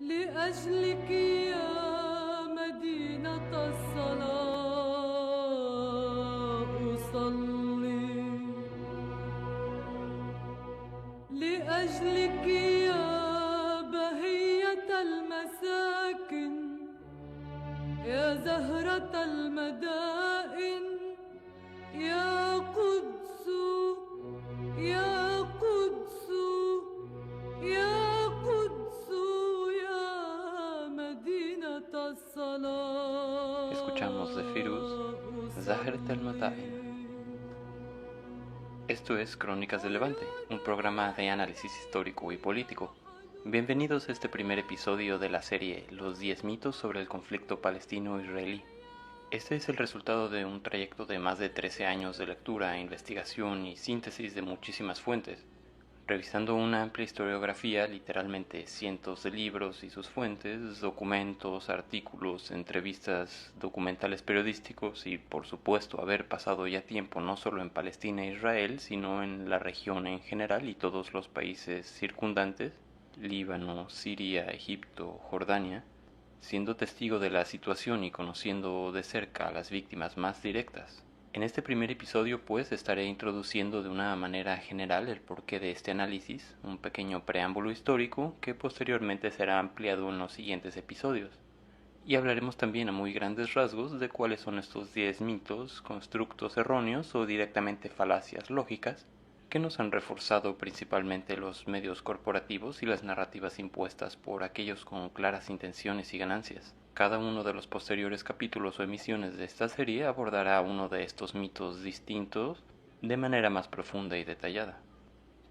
لأجلك يا مدينة الصلاة أصلي، لأجلك يا بهية المساكن، يا زهرة المدائن، يا قدس، يا قدس، يا قدس، يا مدينة الصلاة. Escuchamos de Firuz, Zahirat al-Mata'in. Esto es Crónicas del Levante, un programa de análisis histórico y político. Bienvenidos a este primer episodio de la serie Los 10 mitos sobre el conflicto palestino-israelí. Este es el resultado de un trayecto de más de 13 años de lectura, investigación y síntesis de muchísimas fuentes, revisando una amplia historiografía, literalmente cientos de libros y sus fuentes, documentos, artículos, entrevistas, documentales periodísticos y, por supuesto, haber pasado ya tiempo no solo en Palestina e Israel, sino en la región en general y todos los países circundantes, Líbano, Siria, Egipto, Jordania, siendo testigo de la situación y conociendo de cerca a las víctimas más directas. En este primer episodio pues estaré introduciendo de una manera general el porqué de este análisis, un pequeño preámbulo histórico que posteriormente será ampliado en los siguientes episodios. Y hablaremos también a muy grandes rasgos de cuáles son estos 10 mitos, constructos erróneos o directamente falacias lógicas que nos han reforzado principalmente los medios corporativos y las narrativas impuestas por aquellos con claras intenciones y ganancias. Cada uno de los posteriores capítulos o emisiones de esta serie abordará uno de estos mitos distintos de manera más profunda y detallada.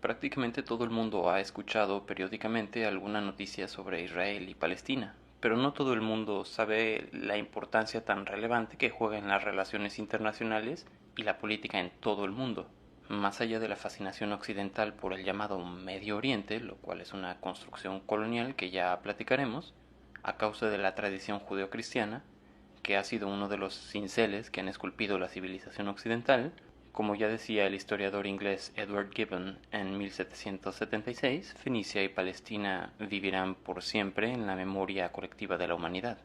Prácticamente todo el mundo ha escuchado periódicamente alguna noticia sobre Israel y Palestina, pero no todo el mundo sabe la importancia tan relevante que juegan las relaciones internacionales y la política en todo el mundo. Más allá de la fascinación occidental por el llamado Medio Oriente, lo cual es una construcción colonial que ya platicaremos, a causa de la tradición judeocristiana, que ha sido uno de los cinceles que han esculpido la civilización occidental, como ya decía el historiador inglés Edward Gibbon en 1776, Fenicia y Palestina vivirán por siempre en la memoria colectiva de la humanidad.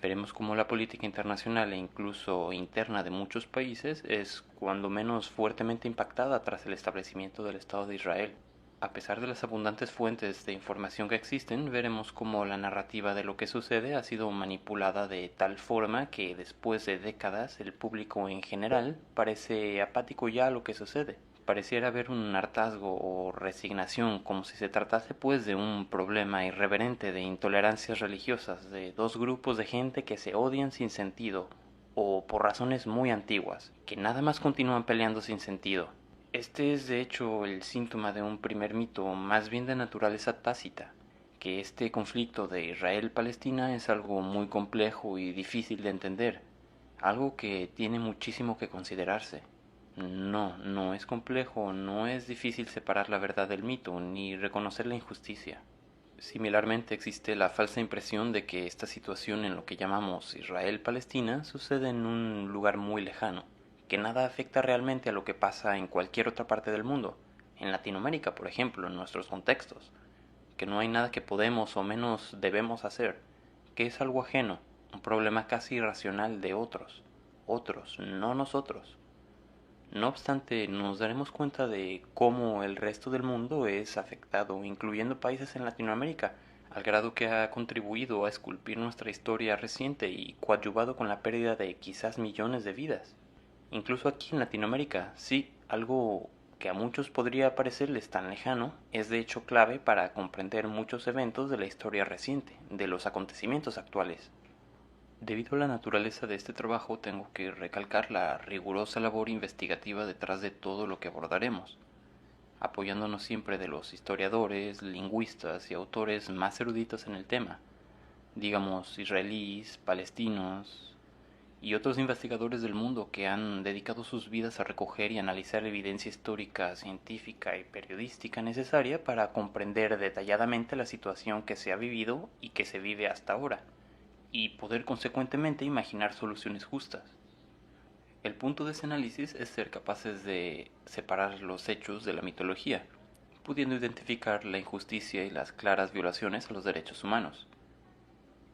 Veremos cómo la política internacional e incluso interna de muchos países es cuando menos fuertemente impactada tras el establecimiento del Estado de Israel. A pesar de las abundantes fuentes de información que existen, veremos cómo la narrativa de lo que sucede ha sido manipulada de tal forma que después de décadas el público en general parece apático ya a lo que sucede. Pareciera haber un hartazgo o resignación, como si se tratase pues de un problema irreverente de intolerancias religiosas, de dos grupos de gente que se odian sin sentido, o por razones muy antiguas, que nada más continúan peleando sin sentido. Este es de hecho el síntoma de un primer mito, más bien de naturaleza tácita, que este conflicto de Israel-Palestina es algo muy complejo y difícil de entender, algo que tiene muchísimo que considerarse. No es complejo, no es difícil separar la verdad del mito, ni reconocer la injusticia. Similarmente existe la falsa impresión de que esta situación en lo que llamamos Israel-Palestina sucede en un lugar muy lejano, que nada afecta realmente a lo que pasa en cualquier otra parte del mundo, en Latinoamérica, por ejemplo, en nuestros contextos, que no hay nada que podemos o menos debemos hacer, que es algo ajeno, un problema casi irracional de otros, no nosotros. No obstante, nos daremos cuenta de cómo el resto del mundo es afectado, incluyendo países en Latinoamérica, al grado que ha contribuido a esculpir nuestra historia reciente y coadyuvado con la pérdida de quizás millones de vidas. Incluso aquí en Latinoamérica, sí, algo que a muchos podría parecerles tan lejano, es de hecho clave para comprender muchos eventos de la historia reciente, de los acontecimientos actuales. Debido a la naturaleza de este trabajo, tengo que recalcar la rigurosa labor investigativa detrás de todo lo que abordaremos, apoyándonos siempre de los historiadores, lingüistas y autores más eruditos en el tema, digamos israelíes, palestinos y otros investigadores del mundo que han dedicado sus vidas a recoger y analizar evidencia histórica, científica y periodística necesaria para comprender detalladamente la situación que se ha vivido y que se vive hasta ahora, y poder consecuentemente imaginar soluciones justas. El punto de ese análisis es ser capaces de separar los hechos de la mitología, pudiendo identificar la injusticia y las claras violaciones a los derechos humanos.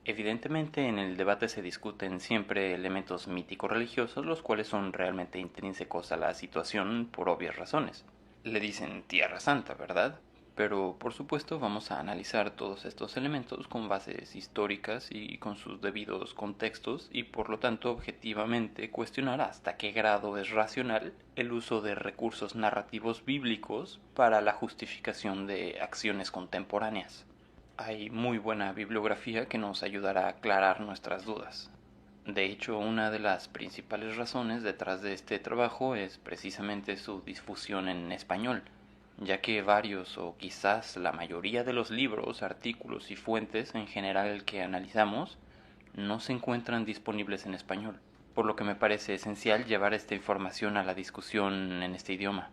Evidentemente, en el debate se discuten siempre elementos mítico-religiosos, los cuales son realmente intrínsecos a la situación por obvias razones. Le dicen Tierra Santa, ¿verdad? Pero, por supuesto, vamos a analizar todos estos elementos con bases históricas y con sus debidos contextos y, por lo tanto, objetivamente cuestionar hasta qué grado es racional el uso de recursos narrativos bíblicos para la justificación de acciones contemporáneas. Hay muy buena bibliografía que nos ayudará a aclarar nuestras dudas. De hecho, una de las principales razones detrás de este trabajo es precisamente su difusión en español, ya que varios o quizás la mayoría de los libros, artículos y fuentes en general que analizamos no se encuentran disponibles en español, por lo que me parece esencial llevar esta información a la discusión en este idioma.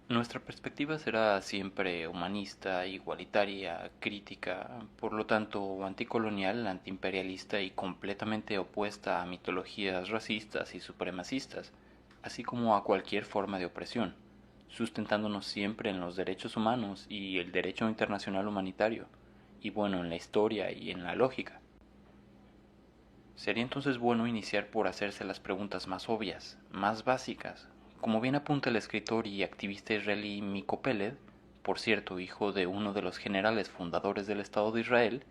Nuestra perspectiva será siempre humanista, igualitaria, crítica, por lo tanto anticolonial, antiimperialista y completamente opuesta a mitologías racistas y supremacistas, así como a cualquier forma de opresión, sustentándonos siempre en los derechos humanos y el derecho internacional humanitario, y bueno, en la historia y en la lógica. Sería entonces bueno iniciar por hacerse las preguntas más obvias, más básicas. Como bien apunta el escritor y activista israelí Miko Peled, por cierto hijo de uno de los generales fundadores del Estado de Israel,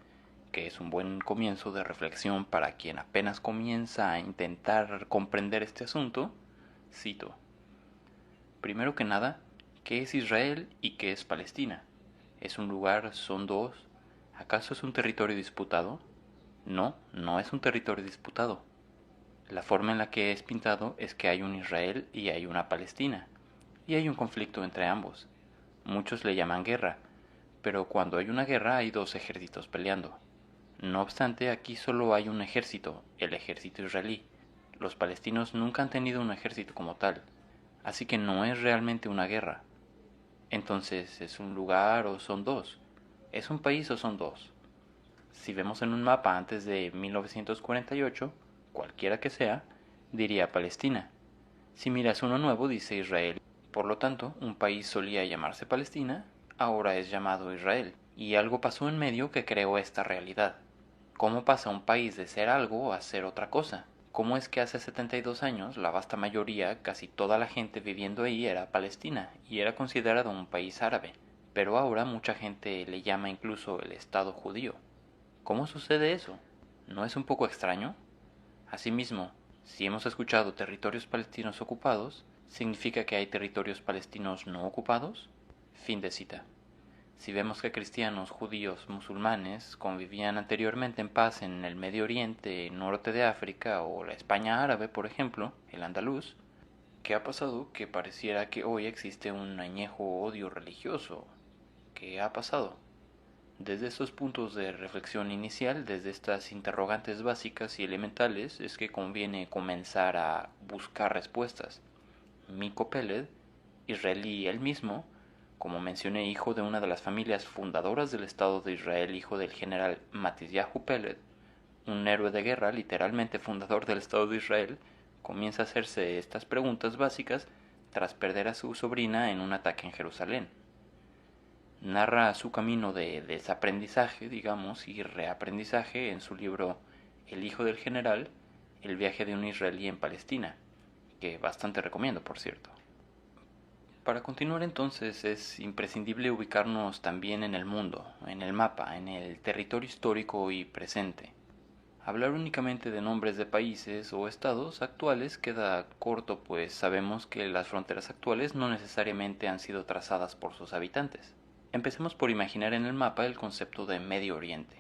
que es un buen comienzo de reflexión para quien apenas comienza a intentar comprender este asunto, cito: primero que nada, ¿qué es Israel y qué es Palestina? ¿Es un lugar? ¿Son dos? ¿Acaso es un territorio disputado? No, no es un territorio disputado. La forma en la que es pintado es que hay un Israel y hay una Palestina, y hay un conflicto entre ambos. Muchos le llaman guerra, pero cuando hay una guerra hay dos ejércitos peleando. No obstante, aquí solo hay un ejército, el ejército israelí. Los palestinos nunca han tenido un ejército como tal, así que no es realmente una guerra. Entonces, ¿es un lugar o son dos? ¿Es un país o son dos? Si vemos en un mapa antes de 1948, cualquiera que sea, diría Palestina. Si miras uno nuevo, dice Israel. Por lo tanto, un país solía llamarse Palestina, ahora es llamado Israel. Y algo pasó en medio que creó esta realidad. ¿Cómo pasa un país de ser algo a ser otra cosa? ¿Cómo es que hace 72 años la vasta mayoría, casi toda la gente viviendo ahí era Palestina y era considerado un país árabe? Pero ahora mucha gente le llama incluso el Estado judío. ¿Cómo sucede eso? ¿No es un poco extraño? Asimismo, si hemos escuchado territorios palestinos ocupados, ¿significa que hay territorios palestinos no ocupados? Fin de cita. Si vemos que cristianos, judíos, musulmanes convivían anteriormente en paz en el Medio Oriente, norte de África o la España árabe, por ejemplo, el andaluz, ¿qué ha pasado? Que pareciera que hoy existe un añejo odio religioso. ¿Qué ha pasado? Desde estos puntos de reflexión inicial, desde estas interrogantes básicas y elementales, es que conviene comenzar a buscar respuestas. Miko Peled, israelí él mismo, como mencioné, hijo de una de las familias fundadoras del Estado de Israel, hijo del general Matisyahu Peled, un héroe de guerra, literalmente fundador del Estado de Israel, comienza a hacerse estas preguntas básicas tras perder a su sobrina en un ataque en Jerusalén. Narra su camino de desaprendizaje, digamos, y reaprendizaje en su libro El hijo del general, el viaje de un israelí en Palestina, que bastante recomiendo, por cierto. Para continuar entonces es imprescindible ubicarnos también en el mundo, en el mapa, en el territorio histórico y presente. Hablar únicamente de nombres de países o estados actuales queda corto, pues sabemos que las fronteras actuales no necesariamente han sido trazadas por sus habitantes. Empecemos por imaginar en el mapa el concepto de Medio Oriente,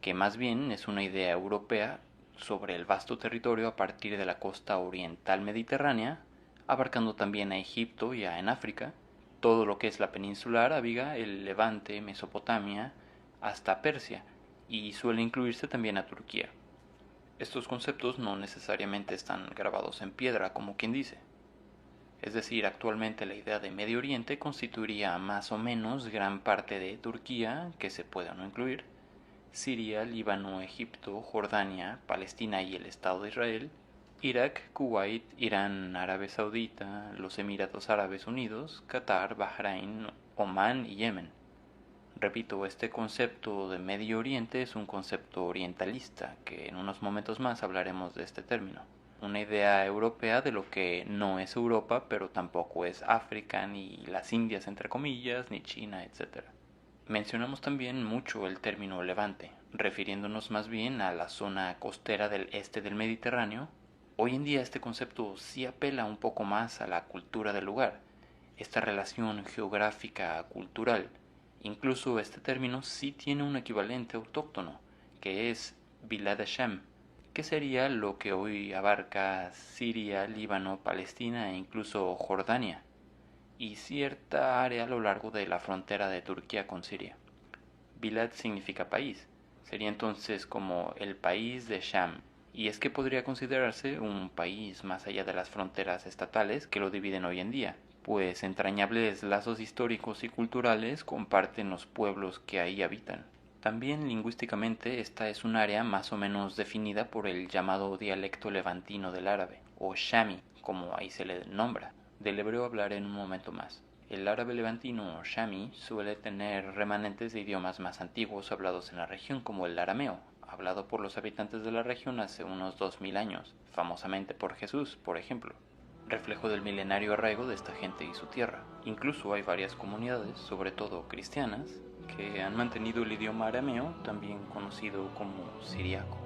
que más bien es una idea europea sobre el vasto territorio a partir de la costa oriental mediterránea, abarcando también a Egipto y en África, todo lo que es la península arábiga, el Levante, Mesopotamia, hasta Persia, y suele incluirse también a Turquía. Estos conceptos no necesariamente están grabados en piedra, como quien dice. Es decir, actualmente la idea de Medio Oriente constituiría más o menos gran parte de Turquía, que se puede o no incluir, Siria, Líbano, Egipto, Jordania, Palestina y el Estado de Israel, Irak, Kuwait, Irán, Arabia Saudita, los Emiratos Árabes Unidos, Qatar, Bahrein, Omán y Yemen. Repito, este concepto de Medio Oriente es un concepto orientalista, que en unos momentos más hablaremos de este término. Una idea europea de lo que no es Europa, pero tampoco es África, ni las Indias entre comillas, ni China, etc. Mencionamos también mucho el término Levante, refiriéndonos más bien a la zona costera del este del Mediterráneo. Hoy en día este concepto sí apela un poco más a la cultura del lugar, esta relación geográfica cultural. Incluso este término sí tiene un equivalente autóctono, que es Bilad Hashem, que sería lo que hoy abarca Siria, Líbano, Palestina e incluso Jordania, y cierta área a lo largo de la frontera de Turquía con Siria. Bilad significa país, sería entonces como el país de Sham, y es que podría considerarse un país más allá de las fronteras estatales que lo dividen hoy en día, pues entrañables lazos históricos y culturales comparten los pueblos que ahí habitan. También lingüísticamente esta es un área más o menos definida por el llamado dialecto levantino del árabe, o shami, como ahí se le nombra. Del hebreo hablaré en un momento más. El árabe levantino o shami suele tener remanentes de idiomas más antiguos hablados en la región, como el arameo, hablado por los habitantes de la región hace unos 2000 años, famosamente por Jesús, por ejemplo, reflejo del milenario arraigo de esta gente y su tierra. Incluso hay varias comunidades, sobre todo cristianas, que han mantenido el idioma arameo, también conocido como siriaco.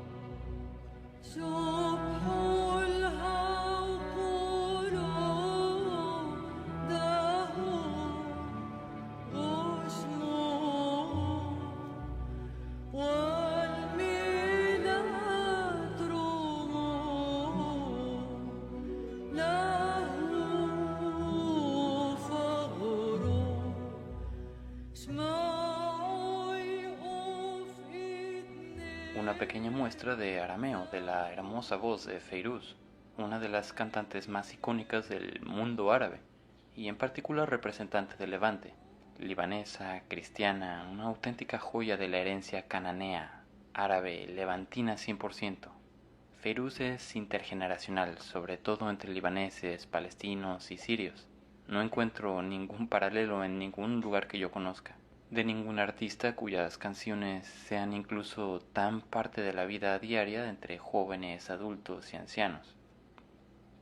Una pequeña muestra de arameo de la hermosa voz de Feiruz, una de las cantantes más icónicas del mundo árabe, y en particular representante del Levante, libanesa, cristiana, una auténtica joya de la herencia cananea, árabe, levantina 100%. Feiruz es intergeneracional, sobre todo entre libaneses, palestinos y sirios. No encuentro ningún paralelo en ningún lugar que yo conozca, de ningún artista cuyas canciones sean incluso tan parte de la vida diaria entre jóvenes, adultos y ancianos.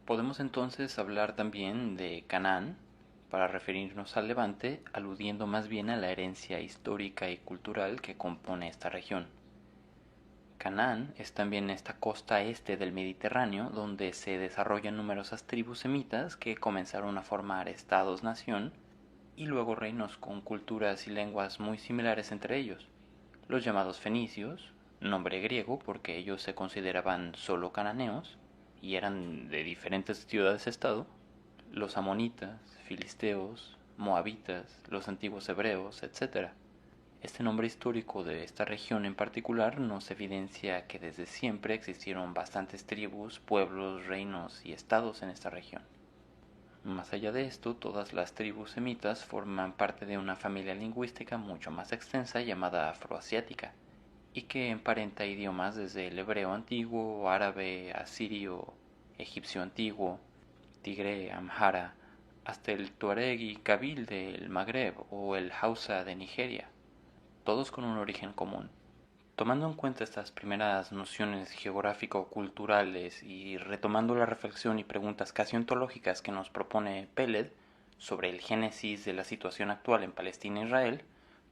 Podemos entonces hablar también de Canaán, para referirnos al Levante, aludiendo más bien a la herencia histórica y cultural que compone esta región. Canaán es también esta costa este del Mediterráneo donde se desarrollan numerosas tribus semitas que comenzaron a formar estados-nación y luego reinos con culturas y lenguas muy similares entre ellos. Los llamados fenicios, nombre griego porque ellos se consideraban solo cananeos y eran de diferentes ciudades-estado, los amonitas, filisteos, moabitas, los antiguos hebreos, etc. Este nombre histórico de esta región en particular nos evidencia que desde siempre existieron bastantes tribus, pueblos, reinos y estados en esta región. Más allá de esto, todas las tribus semitas forman parte de una familia lingüística mucho más extensa llamada afroasiática, y que emparenta idiomas desde el hebreo antiguo, árabe, asirio, egipcio antiguo, tigre, amhara, hasta el tuareg y kabil del Magreb o el hausa de Nigeria, todos con un origen común. Tomando en cuenta estas primeras nociones geográfico-culturales y retomando la reflexión y preguntas casi ontológicas que nos propone Peled sobre el génesis de la situación actual en Palestina e Israel,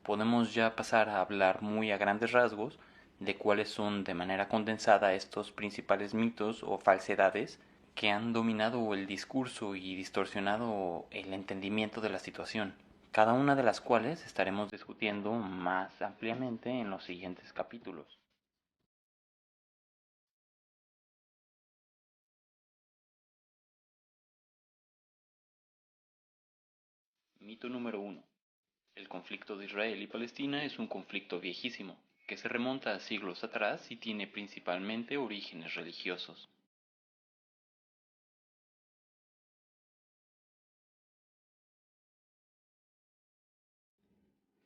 podemos ya pasar a hablar muy a grandes rasgos de cuáles son de manera condensada estos principales mitos o falsedades que han dominado el discurso y distorsionado el entendimiento de la situación, cada una de las cuales estaremos discutiendo más ampliamente en los siguientes capítulos. Mito número 1. El conflicto de Israel y Palestina es un conflicto viejísimo, que se remonta a siglos atrás y tiene principalmente orígenes religiosos.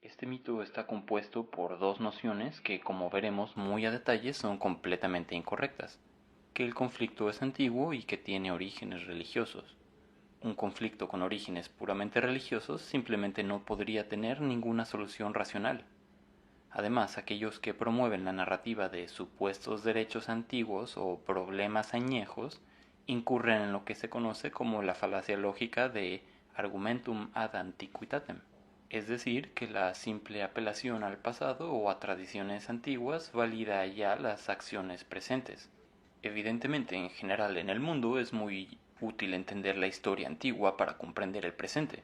Este mito está compuesto por dos nociones que, como veremos muy a detalle, son completamente incorrectas: que el conflicto es antiguo y que tiene orígenes religiosos. Un conflicto con orígenes puramente religiosos simplemente no podría tener ninguna solución racional. Además, aquellos que promueven la narrativa de supuestos derechos antiguos o problemas añejos incurren en lo que se conoce como la falacia lógica de argumentum ad antiquitatem, es decir, que la simple apelación al pasado o a tradiciones antiguas valida ya las acciones presentes. Evidentemente, en general en el mundo es muy útil entender la historia antigua para comprender el presente,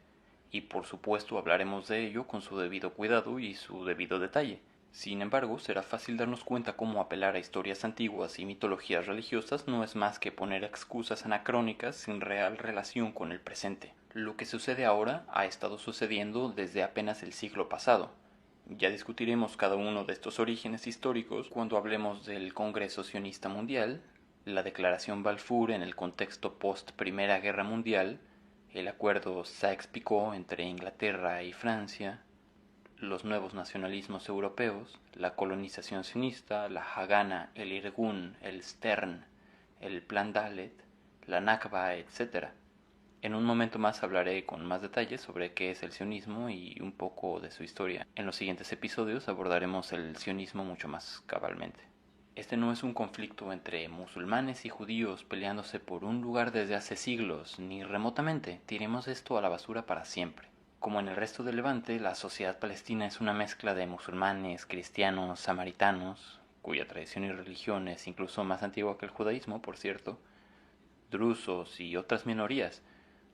y por supuesto hablaremos de ello con su debido cuidado y su debido detalle. Sin embargo, será fácil darnos cuenta cómo apelar a historias antiguas y mitologías religiosas no es más que poner excusas anacrónicas sin real relación con el presente. Lo que sucede ahora ha estado sucediendo desde apenas el siglo pasado. Ya discutiremos cada uno de estos orígenes históricos cuando hablemos del Congreso Sionista Mundial, la Declaración Balfour en el contexto post-Primera Guerra Mundial, el acuerdo Sykes-Picot entre Inglaterra y Francia, los nuevos nacionalismos europeos, la colonización sionista, la Hagana, el Irgun, el Stern, el Plan Dalet, la Nakba, etc. En un momento más hablaré con más detalles sobre qué es el sionismo y un poco de su historia. En los siguientes episodios abordaremos el sionismo mucho más cabalmente. Este no es un conflicto entre musulmanes y judíos peleándose por un lugar desde hace siglos, ni remotamente. Tiremos esto a la basura para siempre. Como en el resto del Levante, la sociedad palestina es una mezcla de musulmanes, cristianos, samaritanos, cuya tradición y religión es incluso más antigua que el judaísmo, por cierto, drusos y otras minorías,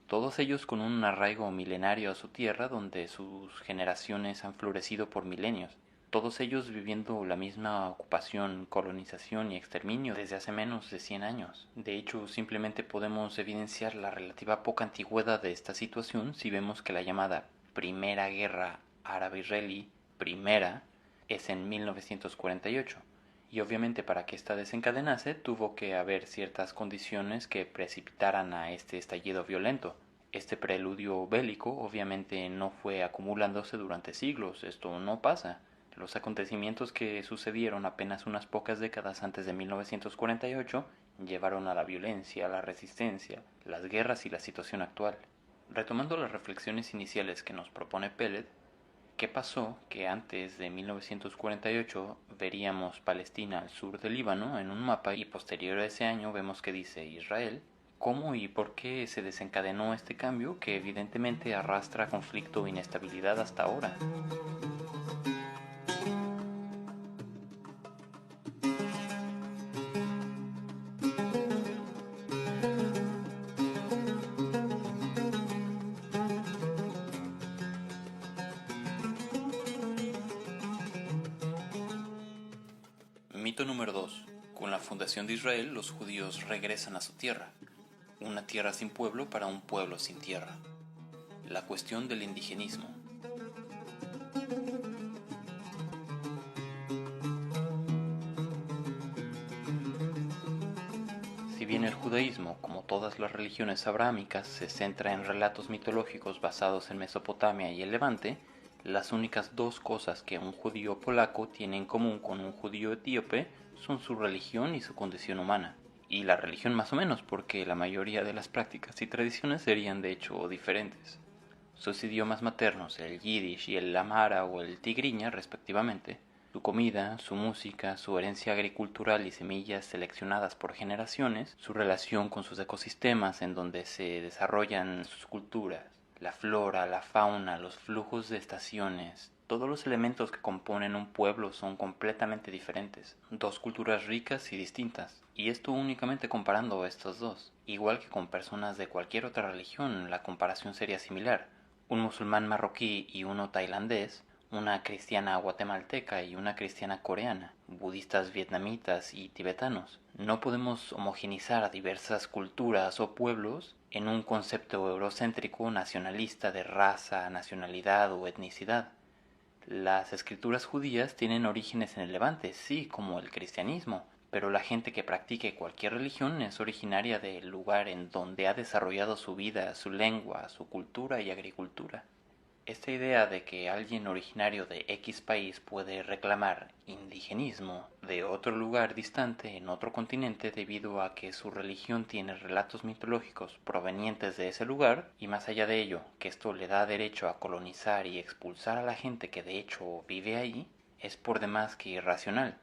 todos ellos con un arraigo milenario a su tierra donde sus generaciones han florecido por milenios, todos ellos viviendo la misma ocupación, colonización y exterminio desde hace menos de 100 años. De hecho, simplemente podemos evidenciar la relativa poca antigüedad de esta situación si vemos que la llamada Primera Guerra Árabe-Israelí, primera, es en 1948. Y obviamente para que ésta desencadenase tuvo que haber ciertas condiciones que precipitaran a este estallido violento. Este preludio bélico obviamente no fue acumulándose durante siglos, esto no pasa. Los acontecimientos que sucedieron apenas unas pocas décadas antes de 1948 llevaron a la violencia, la resistencia, las guerras y la situación actual. Retomando las reflexiones iniciales que nos propone Peled, ¿qué pasó que antes de 1948 veríamos Palestina al sur del Líbano en un mapa y posterior a ese año vemos que dice Israel? ¿Cómo y por qué se desencadenó este cambio que evidentemente arrastra conflicto e inestabilidad hasta ahora? Mito número 2. Con la fundación de Israel, los judíos regresan a su tierra. Una tierra sin pueblo para un pueblo sin tierra. La cuestión del indigenismo. Si bien el judaísmo, como todas las religiones abrahámicas, se centra en relatos mitológicos basados en Mesopotamia y el Levante, las únicas dos cosas que un judío polaco tiene en común con un judío etíope son su religión y su condición humana. Y la religión más o menos, porque la mayoría de las prácticas y tradiciones serían de hecho diferentes. Sus idiomas maternos, el yiddish y el amhara o el tigriña respectivamente, su comida, su música, su herencia agricultural y semillas seleccionadas por generaciones, su relación con sus ecosistemas en donde se desarrollan sus culturas, la flora, la fauna, los flujos de estaciones, todos los elementos que componen un pueblo son completamente diferentes, dos culturas ricas y distintas, y esto únicamente comparando a estos dos. Igual que con personas de cualquier otra religión, la comparación sería similar. Un musulmán marroquí y uno tailandés, una cristiana guatemalteca y una cristiana coreana, budistas vietnamitas y tibetanos. No podemos homogenizar a diversas culturas o pueblos en un concepto eurocéntrico nacionalista de raza, nacionalidad o etnicidad. Las escrituras judías tienen orígenes en el Levante, sí, como el cristianismo, pero la gente que practique cualquier religión es originaria del lugar en donde ha desarrollado su vida, su lengua, su cultura y agricultura. Esta idea de que alguien originario de X país puede reclamar indigenismo de otro lugar distante en otro continente debido a que su religión tiene relatos mitológicos provenientes de ese lugar, y más allá de ello, que esto le da derecho a colonizar y expulsar a la gente que de hecho vive ahí, es por demás que irracional.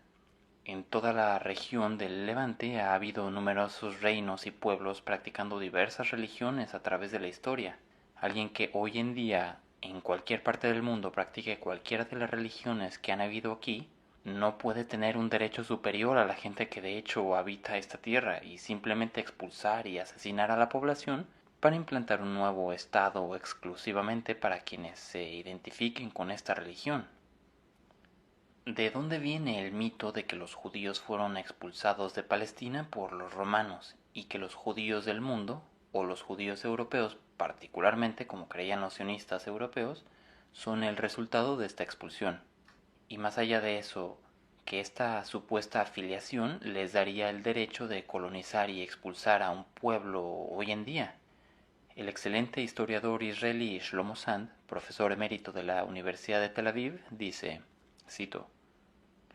En toda la región del Levante ha habido numerosos reinos y pueblos practicando diversas religiones a través de la historia. Alguien que hoy en día en cualquier parte del mundo practique cualquiera de las religiones que han habido aquí, no puede tener un derecho superior a la gente que de hecho habita esta tierra y simplemente expulsar y asesinar a la población para implantar un nuevo estado exclusivamente para quienes se identifiquen con esta religión. ¿De dónde viene el mito de que los judíos fueron expulsados de Palestina por los romanos y que los judíos del mundo, o los judíos europeos particularmente, como creían los sionistas europeos, son el resultado de esta expulsión? Y más allá de eso, que esta supuesta afiliación les daría el derecho de colonizar y expulsar a un pueblo hoy en día. El excelente historiador israelí Shlomo Sand, profesor emérito de la Universidad de Tel Aviv, dice, cito,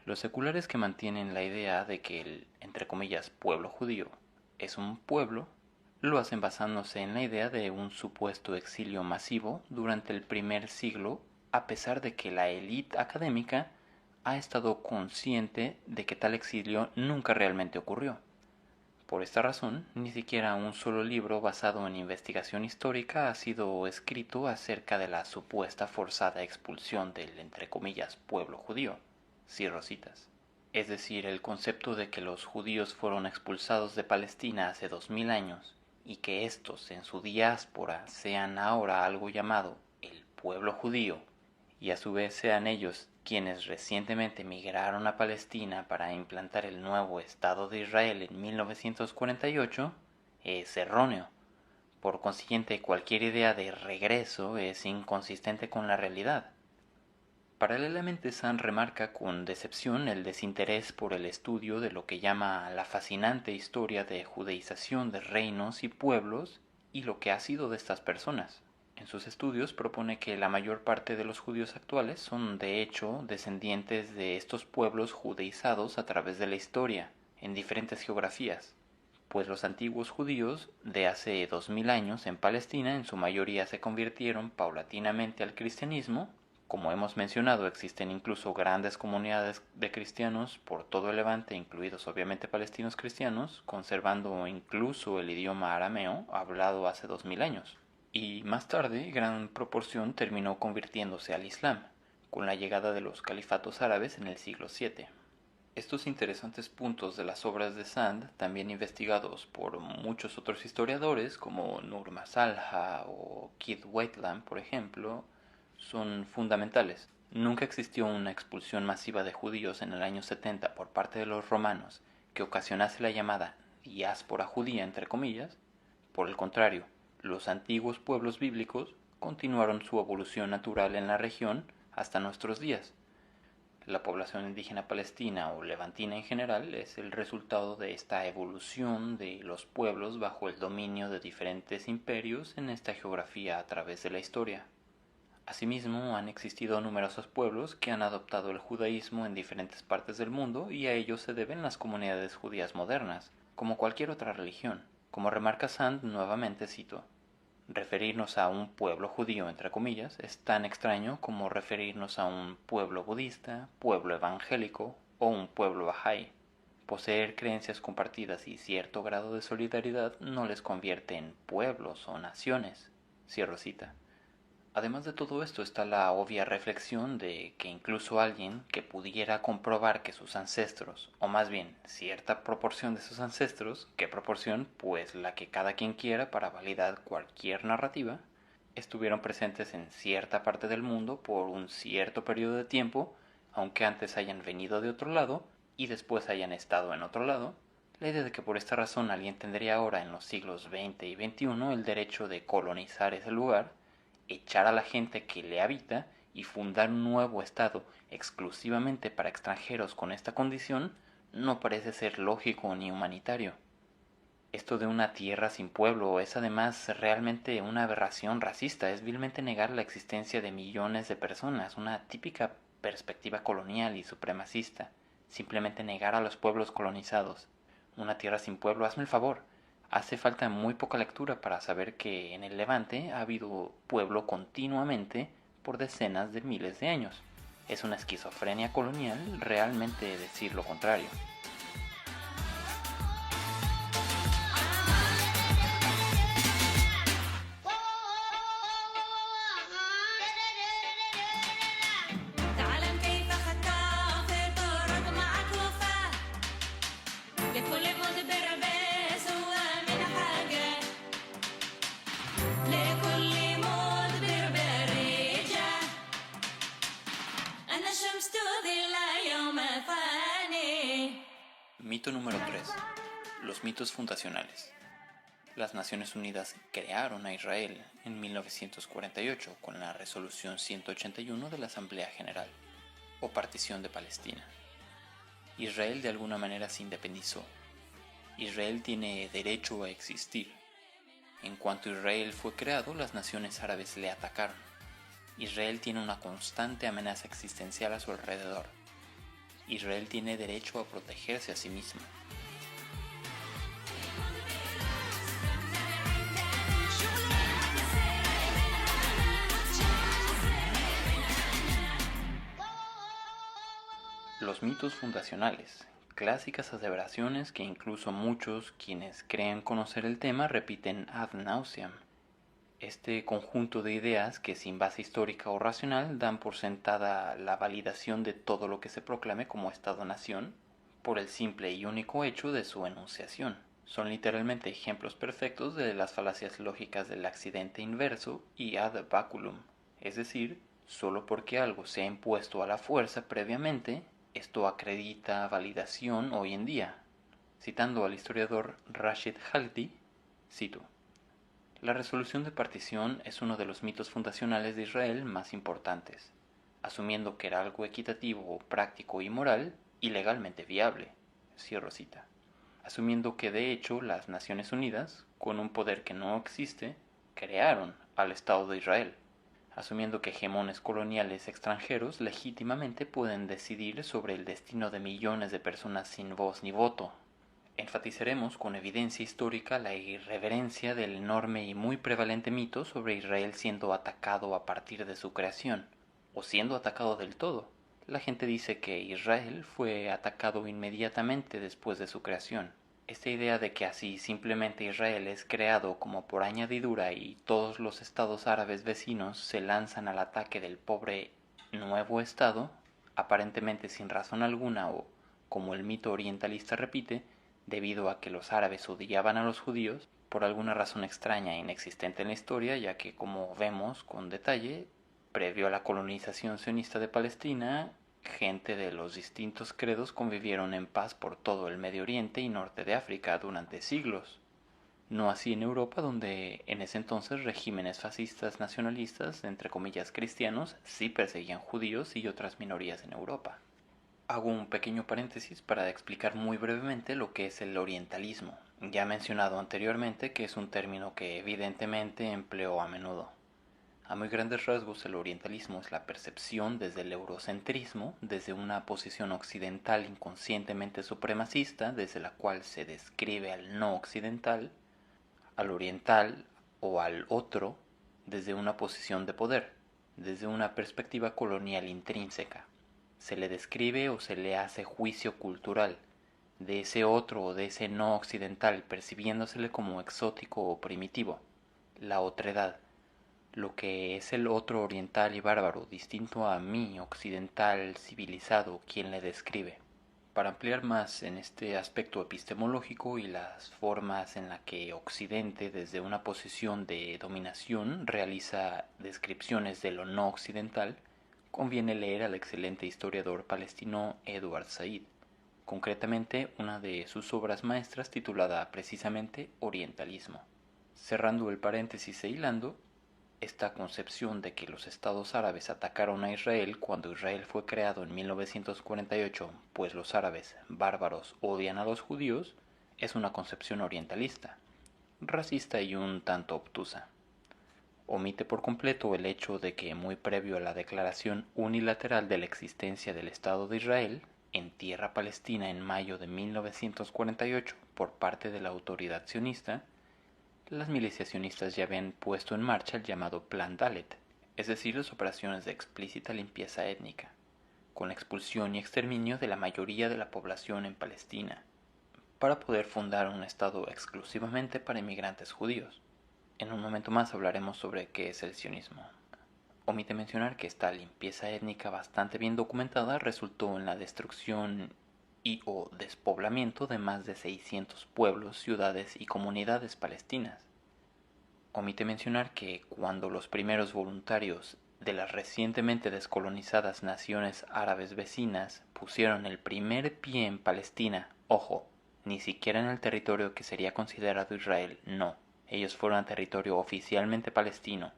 los seculares que mantienen la idea de que el, entre comillas, pueblo judío es un pueblo, lo hacen basándose en la idea de un supuesto exilio masivo durante el primer siglo, a pesar de que la élite académica ha estado consciente de que tal exilio nunca realmente ocurrió. Por esta razón, ni siquiera un solo libro basado en investigación histórica ha sido escrito acerca de la supuesta forzada expulsión del, entre comillas, pueblo judío. Cierro citas. Es decir, el concepto de que los judíos fueron expulsados de Palestina hace 2000 años y que estos en su diáspora sean ahora algo llamado el pueblo judío y a su vez sean ellos quienes recientemente migraron a Palestina para implantar el nuevo Estado de Israel en 1948, es erróneo. Por consiguiente, cualquier idea de regreso es inconsistente con la realidad. Paralelamente, Sand remarca con decepción el desinterés por el estudio de lo que llama la fascinante historia de judeización de reinos y pueblos y lo que ha sido de estas personas. En sus estudios propone que la mayor parte de los judíos actuales son de hecho descendientes de estos pueblos judeizados a través de la historia, en diferentes geografías, pues los antiguos judíos de hace 2000 años en Palestina en su mayoría se convirtieron paulatinamente al cristianismo. Como hemos mencionado, existen incluso grandes comunidades de cristianos por todo el Levante, incluidos obviamente palestinos cristianos, conservando incluso el idioma arameo hablado hace 2000 años. Y más tarde, gran proporción terminó convirtiéndose al Islam, con la llegada de los califatos árabes en el siglo VII. Estos interesantes puntos de las obras de Sand, también investigados por muchos otros historiadores como Nur Masalha o Keith Whitelam, por ejemplo, son fundamentales. Nunca existió una expulsión masiva de judíos en el año 70 por parte de los romanos que ocasionase la llamada diáspora judía, entre comillas. Por el contrario, los antiguos pueblos bíblicos continuaron su evolución natural en la región hasta nuestros días. La población indígena palestina o levantina en general es el resultado de esta evolución de los pueblos bajo el dominio de diferentes imperios en esta geografía a través de la historia. Asimismo, han existido numerosos pueblos que han adoptado el judaísmo en diferentes partes del mundo y a ello se deben las comunidades judías modernas, como cualquier otra religión. Como remarca Sand, nuevamente cito, referirnos a un pueblo judío, entre comillas, es tan extraño como referirnos a un pueblo budista, pueblo evangélico o un pueblo bahá'í. Poseer creencias compartidas y cierto grado de solidaridad no les convierte en pueblos o naciones. Cierro cita. Además de todo esto está la obvia reflexión de que incluso alguien que pudiera comprobar que sus ancestros, o más bien cierta proporción de sus ancestros, ¿qué proporción? Pues la que cada quien quiera para validar cualquier narrativa, estuvieron presentes en cierta parte del mundo por un cierto periodo de tiempo, aunque antes hayan venido de otro lado y después hayan estado en otro lado. La idea de que por esta razón alguien tendría ahora en los siglos XX y XXI el derecho de colonizar ese lugar, echar a la gente que le habita y fundar un nuevo estado exclusivamente para extranjeros con esta condición no parece ser lógico ni humanitario. Esto de una tierra sin pueblo es además realmente una aberración racista, es vilmente negar la existencia de millones de personas, una típica perspectiva colonial y supremacista, simplemente negar a los pueblos colonizados. Una tierra sin pueblo, hazme el favor. Hace falta muy poca lectura para saber que en el Levante ha habido pueblo continuamente por decenas de miles de años. Es una esquizofrenia colonial realmente decir lo contrario. Mito número 3. Los mitos fundacionales. Las Naciones Unidas crearon a Israel en 1948 con la Resolución 181 de la Asamblea General, o partición de Palestina. Israel de alguna manera se independizó. Israel tiene derecho a existir. En cuanto Israel fue creado, las naciones árabes le atacaron. Israel tiene una constante amenaza existencial a su alrededor. Israel tiene derecho a protegerse a sí mismo. Los mitos fundacionales, clásicas aseveraciones que incluso muchos quienes creen conocer el tema repiten ad nauseam. Este conjunto de ideas que sin base histórica o racional dan por sentada la validación de todo lo que se proclame como Estado-nación por el simple y único hecho de su enunciación. Son literalmente ejemplos perfectos de las falacias lógicas del accidente inverso y ad baculum, es decir, solo porque algo se ha impuesto a la fuerza previamente, esto acredita validación hoy en día. Citando al historiador Rashid Khalidi, cito: la resolución de partición es uno de los mitos fundacionales de Israel más importantes, asumiendo que era algo equitativo, práctico y moral, y legalmente viable. Cierro cita. Asumiendo que de hecho las Naciones Unidas, con un poder que no existe, crearon al Estado de Israel. Asumiendo que hegemones coloniales extranjeros legítimamente pueden decidir sobre el destino de millones de personas sin voz ni voto. Enfatizaremos con evidencia histórica la irreverencia del enorme y muy prevalente mito sobre Israel siendo atacado a partir de su creación, o siendo atacado del todo. La gente dice que Israel fue atacado inmediatamente después de su creación. Esta idea de que así simplemente Israel es creado como por añadidura y todos los estados árabes vecinos se lanzan al ataque del pobre nuevo estado, aparentemente sin razón alguna o, como el mito orientalista repite, debido a que los árabes odiaban a los judíos, por alguna razón extraña e inexistente en la historia, ya que, como vemos con detalle, previo a la colonización sionista de Palestina, gente de los distintos credos convivieron en paz por todo el Medio Oriente y norte de África durante siglos. No así en Europa, donde en ese entonces regímenes fascistas nacionalistas, entre comillas cristianos, sí perseguían judíos y otras minorías en Europa. Hago un pequeño paréntesis para explicar muy brevemente lo que es el orientalismo. Ya he mencionado anteriormente que es un término que evidentemente empleo a menudo. A muy grandes rasgos, el orientalismo es la percepción desde el eurocentrismo, desde una posición occidental inconscientemente supremacista, desde la cual se describe al no occidental, al oriental o al otro, desde una posición de poder, desde una perspectiva colonial intrínseca. Se le describe o se le hace juicio cultural de ese otro o de ese no occidental, percibiéndosele como exótico o primitivo, la otredad, lo que es el otro oriental y bárbaro, distinto a mí, occidental, civilizado, quien le describe. Para ampliar más en este aspecto epistemológico y las formas en las que Occidente, desde una posición de dominación, realiza descripciones de lo no occidental, conviene leer al excelente historiador palestino Edward Said, concretamente una de sus obras maestras titulada precisamente Orientalismo. Cerrando el paréntesis e hilando, esta concepción de que los estados árabes atacaron a Israel cuando Israel fue creado en 1948, pues los árabes bárbaros odian a los judíos, es una concepción orientalista, racista y un tanto obtusa. Omite por completo el hecho de que muy previo a la declaración unilateral de la existencia del Estado de Israel en tierra palestina en mayo de 1948 por parte de la autoridad sionista, las milicias sionistas ya habían puesto en marcha el llamado Plan Dalet, es decir, las operaciones de explícita limpieza étnica, con la expulsión y exterminio de la mayoría de la población en Palestina, para poder fundar un Estado exclusivamente para inmigrantes judíos. En un momento más hablaremos sobre qué es el sionismo. Omite mencionar que esta limpieza étnica bastante bien documentada resultó en la destrucción y o despoblamiento de más de 600 pueblos, ciudades y comunidades palestinas. Omite mencionar que cuando los primeros voluntarios de las recientemente descolonizadas naciones árabes vecinas pusieron el primer pie en Palestina, ojo, ni siquiera en el territorio que sería considerado Israel, no, ellos fueron a territorio oficialmente palestino,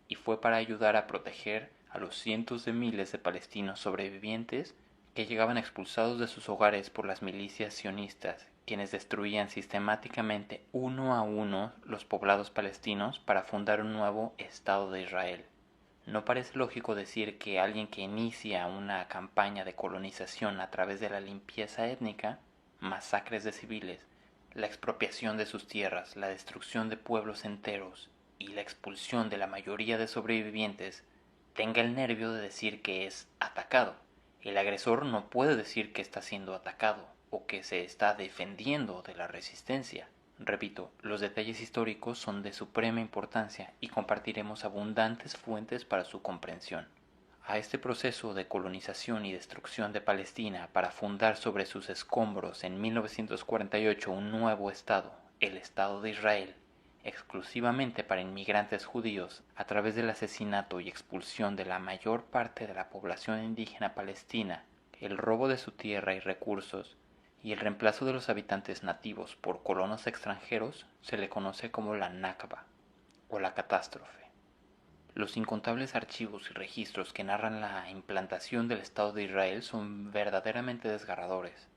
y fue para ayudar a proteger a los cientos de miles de palestinos sobrevivientes que llegaban expulsados de sus hogares por las milicias sionistas, quienes destruían sistemáticamente uno a uno los poblados palestinos para fundar un nuevo Estado de Israel. ¿No parece lógico decir que alguien que inicia una campaña de colonización a través de la limpieza étnica, masacres de civiles, la expropiación de sus tierras, la destrucción de pueblos enteros y la expulsión de la mayoría de sobrevivientes, tenga el nervio de decir que es atacado? El agresor no puede decir que está siendo atacado o que se está defendiendo de la resistencia. Repito, los detalles históricos son de suprema importancia y compartiremos abundantes fuentes para su comprensión. A este proceso de colonización y destrucción de Palestina para fundar sobre sus escombros en 1948 un nuevo Estado, el Estado de Israel, exclusivamente para inmigrantes judíos, a través del asesinato y expulsión de la mayor parte de la población indígena palestina, el robo de su tierra y recursos, y el reemplazo de los habitantes nativos por colonos extranjeros, se le conoce como la Nakba, o la catástrofe. Los incontables archivos y registros que narran la implantación del Estado de Israel son verdaderamente desgarradores.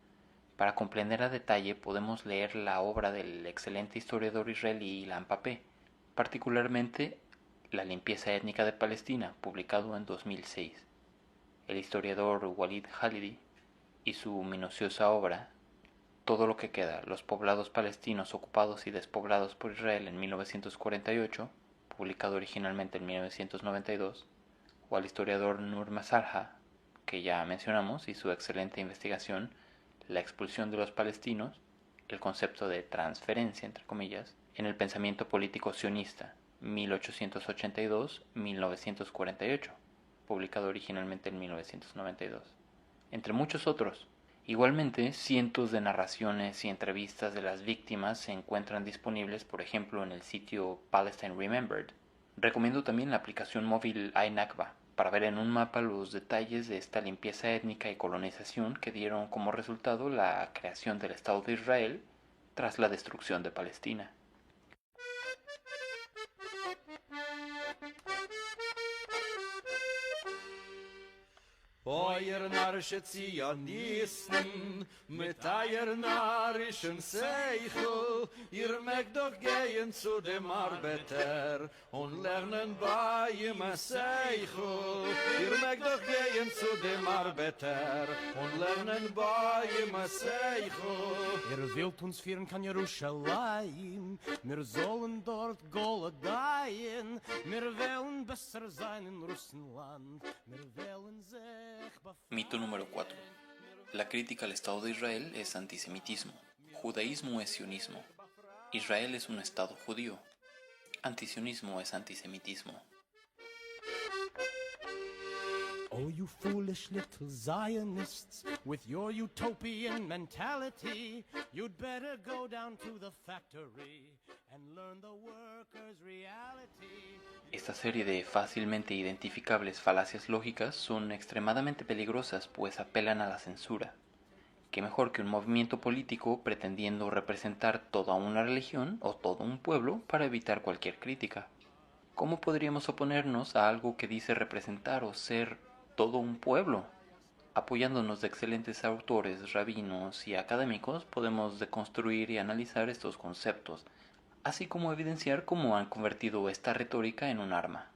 Para comprender a detalle podemos leer la obra del excelente historiador israelí Ilan Pappé, particularmente La limpieza étnica de Palestina, publicado en 2006. El historiador Walid Khalidi y su minuciosa obra Todo lo que queda, los poblados palestinos ocupados y despoblados por Israel en 1948, publicado originalmente en 1992, o al historiador Nur Masarha, que ya mencionamos, y su excelente investigación La expulsión de los palestinos, el concepto de transferencia, entre comillas, en el pensamiento político sionista, 1882-1948, publicado originalmente en 1992, entre muchos otros. Igualmente, cientos de narraciones y entrevistas de las víctimas se encuentran disponibles, por ejemplo, en el sitio Palestine Remembered. Recomiendo también la aplicación móvil iNakba para ver en un mapa los detalles de esta limpieza étnica y colonización que dieron como resultado la creación del Estado de Israel tras la destrucción de Palestina. Euer narische Zionisten, mit euer narischen Seichel, ihr mögt doch gehen zu dem Arbeiter und lernen bei ihm ein Seichel. Ihr mögt doch gehen zu dem Arbeiter und lernen bei ihm ein Seichel. Willt uns führen kann Jerusalem, wir sollen dort Goldaien, wir wollen besser sein in Russland, wir wollen Mito número 4. La crítica al Estado de Israel es antisemitismo. Judaísmo es sionismo. Israel es un Estado judío. Antisionismo es antisemitismo. Oh, you foolish little Zionists, with your utopian mentality, you'd better go down to the factory and learn the workers' reality. Esta serie de fácilmente identificables falacias lógicas son extremadamente peligrosas, pues apelan a la censura. ¿Qué mejor que un movimiento político pretendiendo representar toda una religión o todo un pueblo para evitar cualquier crítica? ¿Cómo podríamos oponernos a algo que dice representar o ser todo un pueblo? Apoyándonos de excelentes autores, rabinos y académicos, podemos deconstruir y analizar estos conceptos, así como evidenciar cómo han convertido esta retórica en un arma.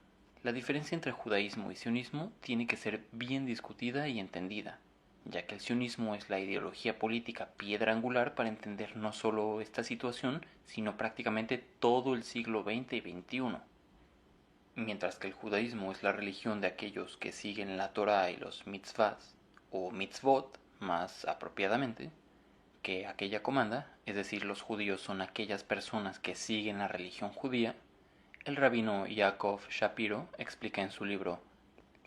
La diferencia entre judaísmo y sionismo tiene que ser bien discutida y entendida, ya que el sionismo es la ideología política piedra angular para entender no solo esta situación, sino prácticamente todo el siglo XX y XXI, mientras que el judaísmo es la religión de aquellos que siguen la Torá y los mitzvahs, o mitzvot más apropiadamente, que aquella comanda, es decir, los judíos son aquellas personas que siguen la religión judía. El rabino Yaakov Shapiro explica en su libro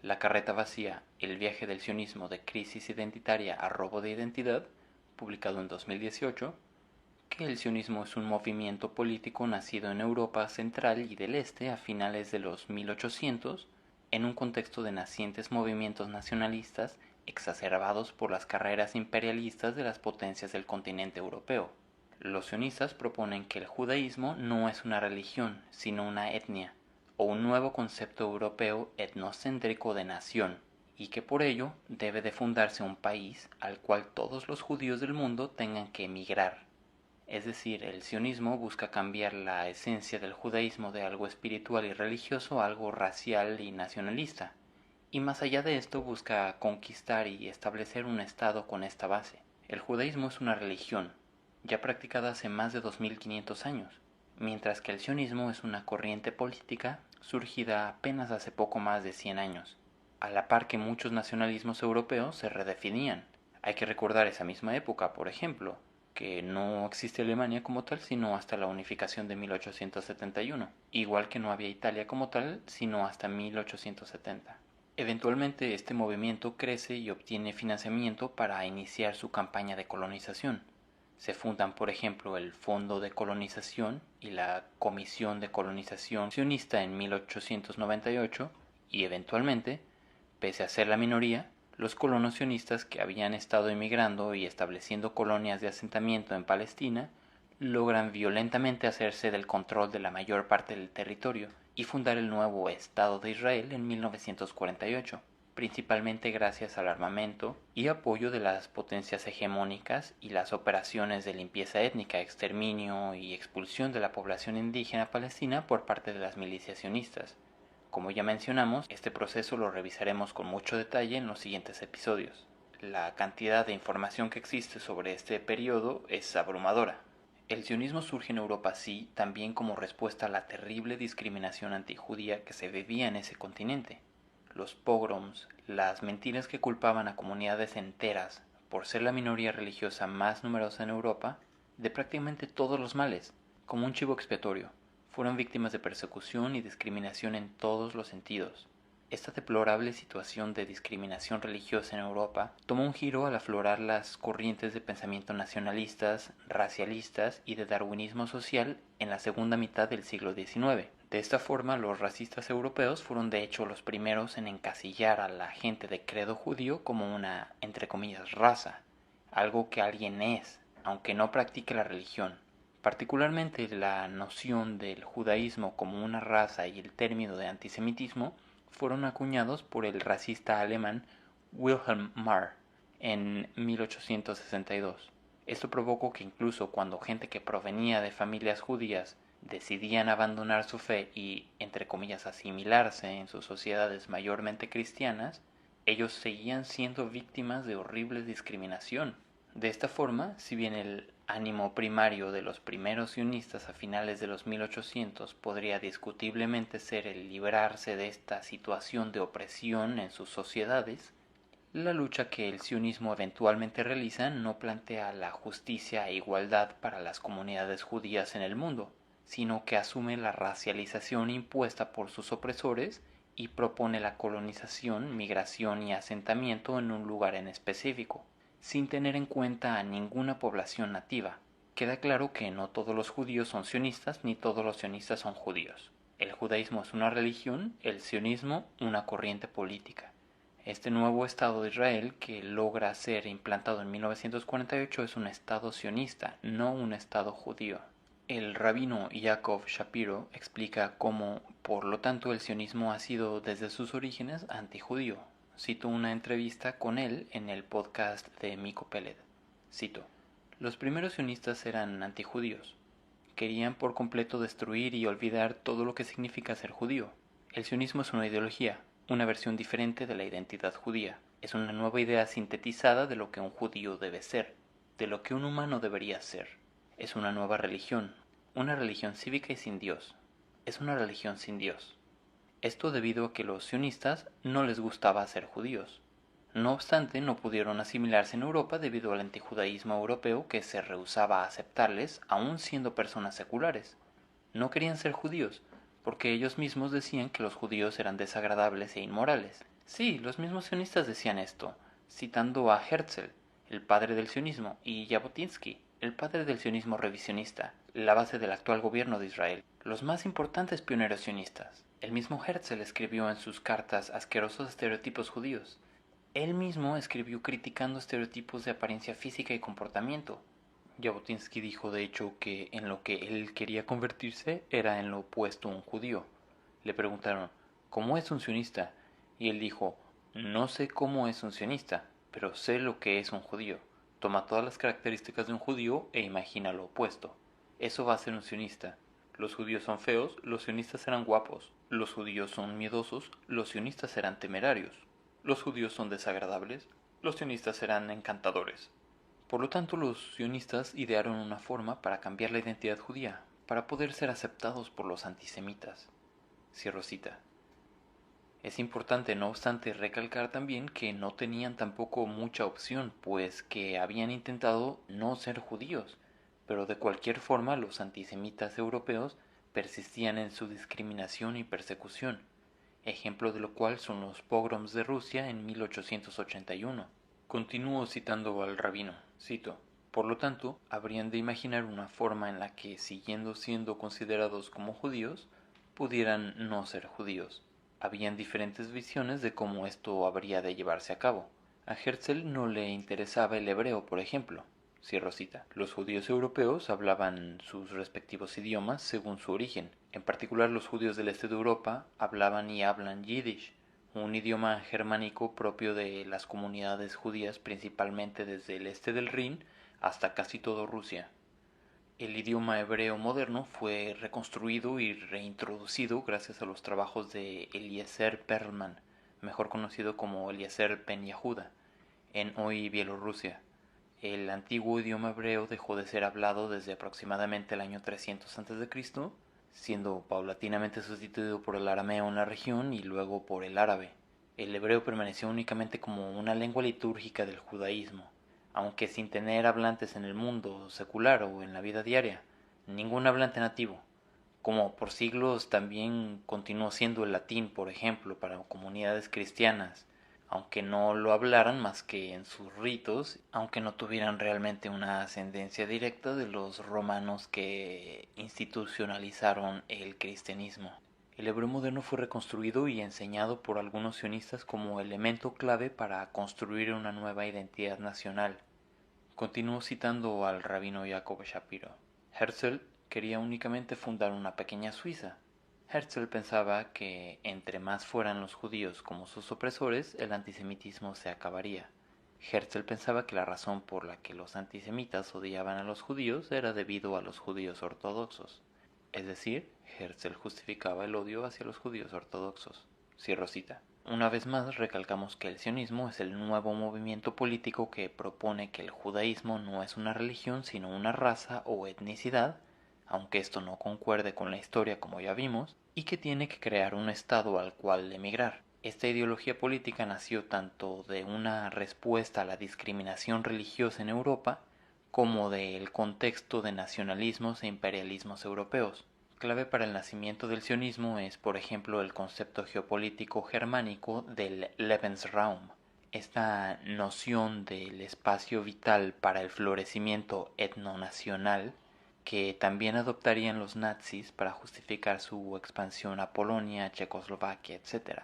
La carreta vacía, el viaje del sionismo de crisis identitaria a robo de identidad, publicado en 2018, que el sionismo es un movimiento político nacido en Europa Central y del Este a finales de los 1800, en un contexto de nacientes movimientos nacionalistas exacerbados por las carreras imperialistas de las potencias del continente europeo. Los sionistas proponen que el judaísmo no es una religión, sino una etnia, o un nuevo concepto europeo etnocéntrico de nación, y que por ello debe de fundarse un país al cual todos los judíos del mundo tengan que emigrar. Es decir, el sionismo busca cambiar la esencia del judaísmo de algo espiritual y religioso a algo racial y nacionalista, y más allá de esto busca conquistar y establecer un estado con esta base. El judaísmo es una religión, ya practicada hace más de 2500 años, mientras que el sionismo es una corriente política surgida apenas hace poco más de 100 años, a la par que muchos nacionalismos europeos se redefinían. Hay que recordar esa misma época, por ejemplo, que no existe Alemania como tal sino hasta la unificación de 1871, igual que no había Italia como tal sino hasta 1870. Eventualmente este movimiento crece y obtiene financiamiento para iniciar su campaña de colonización. Se fundan, por ejemplo, el Fondo de Colonización y la Comisión de Colonización Sionista en 1898 y eventualmente, pese a ser la minoría, los colonos sionistas que habían estado emigrando y estableciendo colonias de asentamiento en Palestina logran violentamente hacerse del control de la mayor parte del territorio y fundar el nuevo Estado de Israel en 1948, principalmente gracias al armamento y apoyo de las potencias hegemónicas y las operaciones de limpieza étnica, exterminio y expulsión de la población indígena palestina por parte de las milicias sionistas. Como ya mencionamos, este proceso lo revisaremos con mucho detalle en los siguientes episodios. La cantidad de información que existe sobre este periodo es abrumadora. El sionismo surge en Europa sí, también como respuesta a la terrible discriminación antijudía que se vivía en ese continente. Los pogroms, las mentiras que culpaban a comunidades enteras por ser la minoría religiosa más numerosa en Europa, de prácticamente todos los males, como un chivo expiatorio. Fueron víctimas de persecución y discriminación en todos los sentidos. Esta deplorable situación de discriminación religiosa en Europa tomó un giro al aflorar las corrientes de pensamiento nacionalistas, racialistas y de darwinismo social en la segunda mitad del siglo XIX. De esta forma, los racistas europeos fueron de hecho los primeros en encasillar a la gente de credo judío como una, entre comillas, raza, algo que alguien es, aunque no practique la religión. Particularmente la noción del judaísmo como una raza y el término de antisemitismo fueron acuñados por el racista alemán Wilhelm Marr en 1862. Esto provocó que incluso cuando gente que provenía de familias judías decidían abandonar su fe y, entre comillas, asimilarse en sus sociedades mayormente cristianas, ellos seguían siendo víctimas de horrible discriminación. De esta forma, si bien el ánimo primario de los primeros sionistas a finales de los 1800 podría discutiblemente ser el librarse de esta situación de opresión en sus sociedades, la lucha que el sionismo eventualmente realiza no plantea la justicia e igualdad para las comunidades judías en el mundo, sino que asume la racialización impuesta por sus opresores y propone la colonización, migración y asentamiento en un lugar en específico, sin tener en cuenta a ninguna población nativa. Queda claro que no todos los judíos son sionistas ni todos los sionistas son judíos. El judaísmo es una religión, el sionismo una corriente política. Este nuevo Estado de Israel que logra ser implantado en 1948 es un Estado sionista, no un Estado judío. El rabino Yaakov Shapiro explica cómo, por lo tanto, el sionismo ha sido desde sus orígenes antijudío, Cito una entrevista con él en el podcast de Miko Peled. Cito: los primeros sionistas eran antijudíos. Querían por completo destruir y olvidar todo lo que significa ser judío. El sionismo es una ideología, una versión diferente de la identidad judía. Es una nueva idea sintetizada de lo que un judío debe ser, de lo que un humano debería ser. Es una nueva religión, una religión cívica y sin Dios. Es una religión sin Dios. Esto debido a que los sionistas no les gustaba ser judíos. No obstante, no pudieron asimilarse en Europa debido al antijudaísmo europeo que se rehusaba a aceptarles aun siendo personas seculares. No querían ser judíos, porque ellos mismos decían que los judíos eran desagradables e inmorales. Sí, los mismos sionistas decían esto, citando a Herzl, el padre del sionismo, y Jabotinsky, el padre del sionismo revisionista, la base del actual gobierno de Israel, los más importantes pioneros sionistas. El mismo Herzl escribió en sus cartas asquerosos estereotipos judíos. Él mismo escribió criticando estereotipos de apariencia física y comportamiento. Jabotinsky dijo de hecho que en lo que él quería convertirse era en lo opuesto a un judío. Le preguntaron, ¿cómo es un sionista? Y él dijo, no sé cómo es un sionista, pero sé lo que es un judío. Toma todas las características de un judío e imagina lo opuesto. Eso va a ser un sionista. Los judíos son feos, los sionistas serán guapos. Los judíos son miedosos, los sionistas serán temerarios. Los judíos son desagradables, los sionistas serán encantadores. Por lo tanto, los sionistas idearon una forma para cambiar la identidad judía, para poder ser aceptados por los antisemitas. Cierro cita. Es importante, no obstante, recalcar también que no tenían tampoco mucha opción, pues que habían intentado no ser judíos, pero de cualquier forma los antisemitas europeos persistían en su discriminación y persecución, ejemplo de lo cual son los pogroms de Rusia en 1881. Continúo citando al rabino, cito: por lo tanto, habrían de imaginar una forma en la que, siguiendo siendo considerados como judíos, pudieran no ser judíos. Habían diferentes visiones de cómo esto habría de llevarse a cabo. A Herzl no le interesaba el hebreo, por ejemplo. Cierro cita. Los judíos europeos hablaban sus respectivos idiomas según su origen. En particular, los judíos del este de Europa hablaban y hablan yiddish, un idioma germánico propio de las comunidades judías principalmente desde el este del Rin hasta casi toda Rusia. El idioma hebreo moderno fue reconstruido y reintroducido gracias a los trabajos de Eliezer Perlman, mejor conocido como Eliezer Ben Yehuda, en hoy Bielorrusia. El antiguo idioma hebreo dejó de ser hablado desde aproximadamente el año 300 a.C., siendo paulatinamente sustituido por el arameo en la región y luego por el árabe. El hebreo permaneció únicamente como una lengua litúrgica del judaísmo, aunque sin tener hablantes en el mundo secular o en la vida diaria, ningún hablante nativo, como por siglos también continuó siendo el latín, por ejemplo, para comunidades cristianas, aunque no lo hablaran más que en sus ritos, aunque no tuvieran realmente una ascendencia directa de los romanos que institucionalizaron el cristianismo. El hebreo moderno fue reconstruido y enseñado por algunos sionistas como elemento clave para construir una nueva identidad nacional. Continúo citando al rabino Jacob Shapiro. Herzl quería únicamente fundar una pequeña Suiza. Herzl pensaba que entre más fueran los judíos como sus opresores, el antisemitismo se acabaría. Herzl pensaba que la razón por la que los antisemitas odiaban a los judíos era debido a los judíos ortodoxos. Es decir, Herzl justificaba el odio hacia los judíos ortodoxos. Cierro cita. Una vez más recalcamos que el sionismo es el nuevo movimiento político que propone que el judaísmo no es una religión sino una raza o etnicidad, aunque esto no concuerde con la historia como ya vimos, y que tiene que crear un estado al cual emigrar. Esta ideología política nació tanto de una respuesta a la discriminación religiosa en Europa, como del contexto de nacionalismos e imperialismos europeos. Clave para el nacimiento del sionismo es, por ejemplo, el concepto geopolítico germánico del Lebensraum. Esta noción del espacio vital para el florecimiento etnonacional que también adoptarían los nazis para justificar su expansión a Polonia, Checoslovaquia, etc.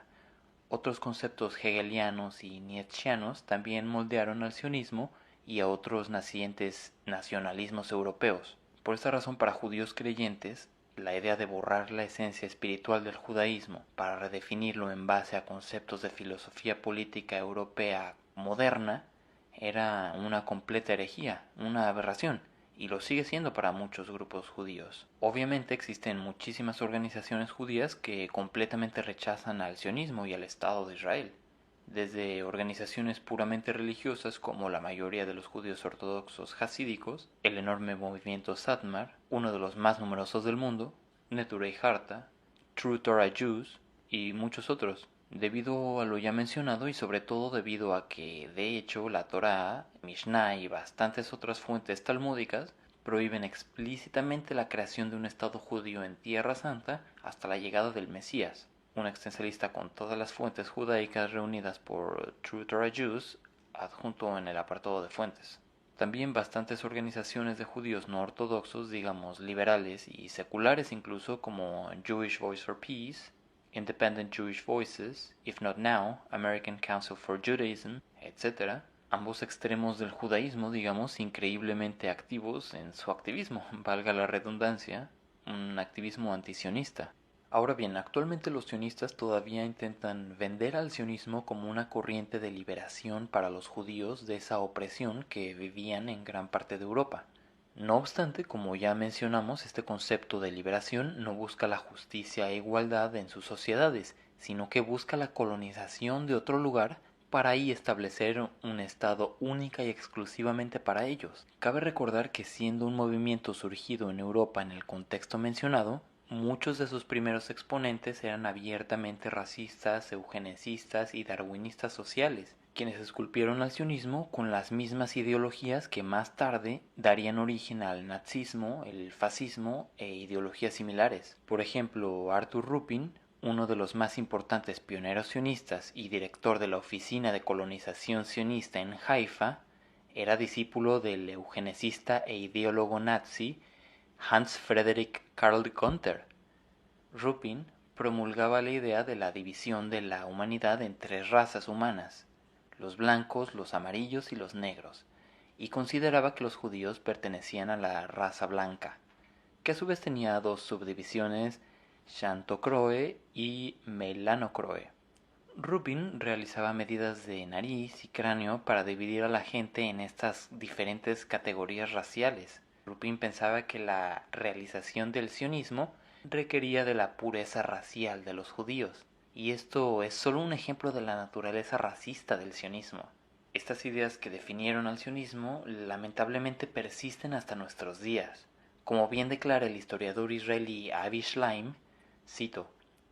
Otros conceptos hegelianos y nietzscheanos también moldearon al sionismo y a otros nacientes nacionalismos europeos. Por esta razón, para judíos creyentes, la idea de borrar la esencia espiritual del judaísmo para redefinirlo en base a conceptos de filosofía política europea moderna era una completa herejía, una aberración, y lo sigue siendo para muchos grupos judíos. Obviamente existen muchísimas organizaciones judías que completamente rechazan al sionismo y al Estado de Israel, desde organizaciones puramente religiosas como la mayoría de los judíos ortodoxos hasídicos, el enorme movimiento Satmar, uno de los más numerosos del mundo, Neturei Harta, True Torah Jews y muchos otros, debido a lo ya mencionado y sobre todo debido a que, de hecho, la Torá, Mishnah y bastantes otras fuentes talmúdicas prohíben explícitamente la creación de un Estado judío en Tierra Santa hasta la llegada del Mesías. Una extensa lista con todas las fuentes judaicas reunidas por True Torah Jews adjunto en el apartado de fuentes. También bastantes organizaciones de judíos no ortodoxos, digamos liberales y seculares incluso, como Jewish Voice for Peace, Independent Jewish Voices, If Not Now, American Council for Judaism, etc., ambos extremos del judaísmo, digamos, increíblemente activos en su activismo, valga la redundancia, un activismo antisionista. Ahora bien, actualmente los sionistas todavía intentan vender al sionismo como una corriente de liberación para los judíos de esa opresión que vivían en gran parte de Europa. No obstante, como ya mencionamos, este concepto de liberación no busca la justicia e igualdad en sus sociedades, sino que busca la colonización de otro lugar para ahí establecer un estado única y exclusivamente para ellos. Cabe recordar que siendo un movimiento surgido en Europa en el contexto mencionado, muchos de sus primeros exponentes eran abiertamente racistas, eugenecistas y darwinistas sociales, quienes esculpieron al sionismo con las mismas ideologías que más tarde darían origen al nazismo, el fascismo e ideologías similares. Por ejemplo, Arthur Rupin, uno de los más importantes pioneros sionistas y director de la Oficina de Colonización Sionista en Haifa, era discípulo del eugenicista e ideólogo nazi Hans Friedrich Karl Gunther. Rupin promulgaba la idea de la división de la humanidad en tres razas humanas, los blancos, los amarillos y los negros, y consideraba que los judíos pertenecían a la raza blanca, que a su vez tenía dos subdivisiones, Xantocroe y Melanocroe. Rupin realizaba medidas de nariz y cráneo para dividir a la gente en estas diferentes categorías raciales. Rupin pensaba que la realización del sionismo requería de la pureza racial de los judíos, y esto es solo un ejemplo de la naturaleza racista del sionismo. Estas ideas que definieron al sionismo lamentablemente persisten hasta nuestros días. Como bien declara el historiador israelí Avi Shlaim, cito: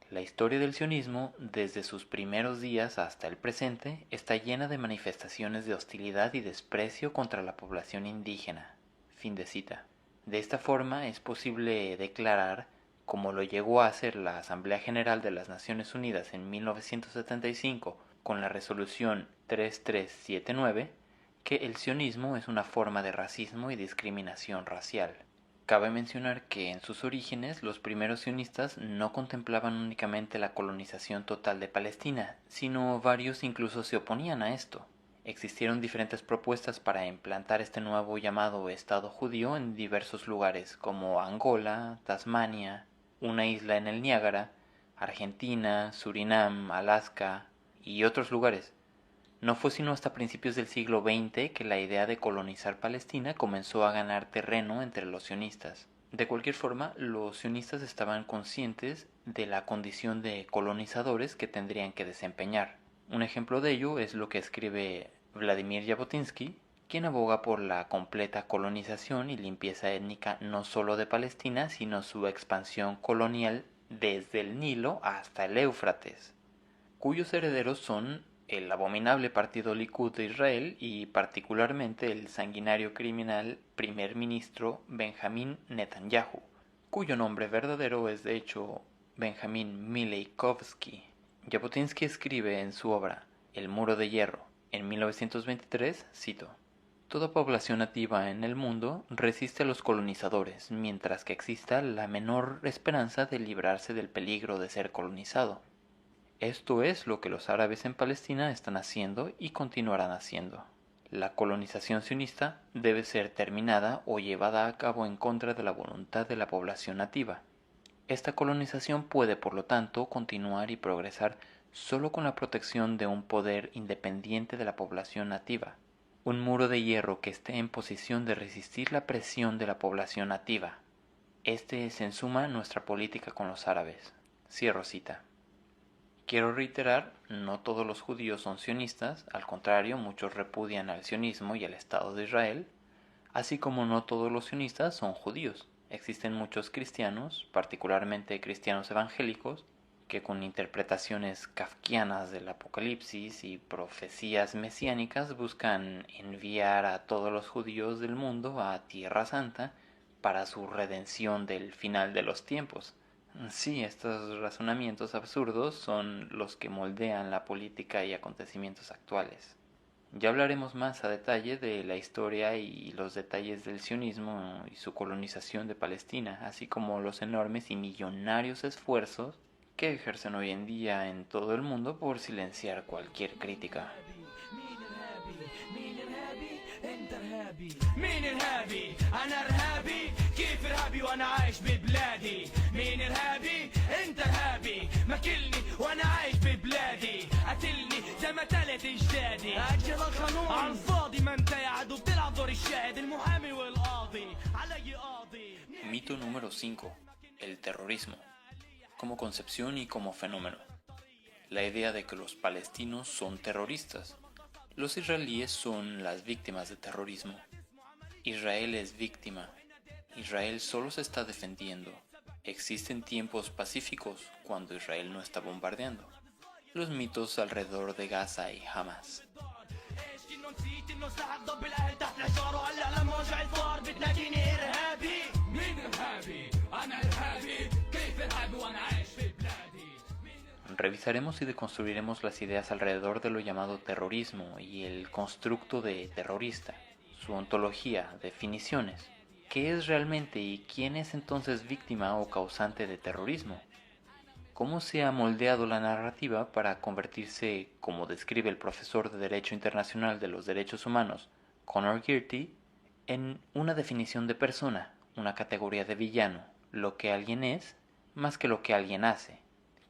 "La historia del sionismo, desde sus primeros días hasta el presente, está llena de manifestaciones de hostilidad y desprecio contra la población indígena". Fin de cita. De esta forma es posible declarar, como lo llegó a hacer la Asamblea General de las Naciones Unidas en 1975 con la resolución 3379, que el sionismo es una forma de racismo y discriminación racial. Cabe mencionar que en sus orígenes los primeros sionistas no contemplaban únicamente la colonización total de Palestina, sino varios incluso se oponían a esto. Existieron diferentes propuestas para implantar este nuevo llamado Estado judío en diversos lugares como Angola, Tasmania, una isla en el Niágara, Argentina, Surinam, Alaska y otros lugares. No fue sino hasta principios del siglo XX que la idea de colonizar Palestina comenzó a ganar terreno entre los sionistas. De cualquier forma, los sionistas estaban conscientes de la condición de colonizadores que tendrían que desempeñar. Un ejemplo de ello es lo que escribe Vladimir Jabotinsky, quien aboga por la completa colonización y limpieza étnica no solo de Palestina, sino su expansión colonial desde el Nilo hasta el Éufrates, cuyos herederos son el abominable partido Likud de Israel y particularmente el sanguinario criminal primer ministro Benjamín Netanyahu, cuyo nombre verdadero es de hecho Benjamín Mileikovsky. Jabotinsky escribe en su obra El muro de hierro, en 1923, cito: "Toda población nativa en el mundo resiste a los colonizadores, mientras que exista la menor esperanza de librarse del peligro de ser colonizado. Esto es lo que los árabes en Palestina están haciendo y continuarán haciendo. La colonización sionista debe ser terminada o llevada a cabo en contra de la voluntad de la población nativa. Esta colonización puede, por lo tanto, continuar y progresar solo con la protección de un poder independiente de la población nativa, un muro de hierro que esté en posición de resistir la presión de la población nativa. Este es en suma nuestra política con los árabes. Cierro cita. Quiero reiterar, no todos los judíos son sionistas, al contrario, muchos repudian al sionismo y al Estado de Israel, así como no todos los sionistas son judíos. Existen muchos cristianos, particularmente cristianos evangélicos, que con interpretaciones kafkianas del Apocalipsis y profecías mesiánicas buscan enviar a todos los judíos del mundo a Tierra Santa para su redención del final de los tiempos. Sí, estos razonamientos absurdos son los que moldean la política y acontecimientos actuales. Ya hablaremos más a detalle de la historia y los detalles del sionismo y su colonización de Palestina, así como los enormes y millonarios esfuerzos que ejercen hoy en día en todo el mundo por silenciar cualquier crítica. مين إرهابي؟ أنا إرهابي كيف إرهابي وأنا عايش ببلادي مين إرهابي؟ أنت إرهابي ماكلني وأنا عايش ببلادي قتلني زي ما تلت أجدادي أجل القانون على الفاضي ما أنت يا عدو بتلعب دور الشاهد المحامي والقاضي علي قاضي. Mito número 5. El terrorismo. Como concepción y como fenómeno. La idea de que los palestinos son terroristas. Los israelíes son las víctimas de terrorismo. Israel es víctima. Israel solo se está defendiendo. Existen tiempos pacíficos cuando Israel no está bombardeando. Los mitos alrededor de Gaza y Hamas. Revisaremos y deconstruiremos las ideas alrededor de lo llamado terrorismo y el constructo de terrorista, su ontología, definiciones. ¿Qué es realmente y quién es entonces víctima o causante de terrorismo? ¿Cómo se ha moldeado la narrativa para convertirse, como describe el profesor de Derecho Internacional de los Derechos Humanos, Conor Girty, en una definición de persona, una categoría de villano, lo que alguien es, más que lo que alguien hace?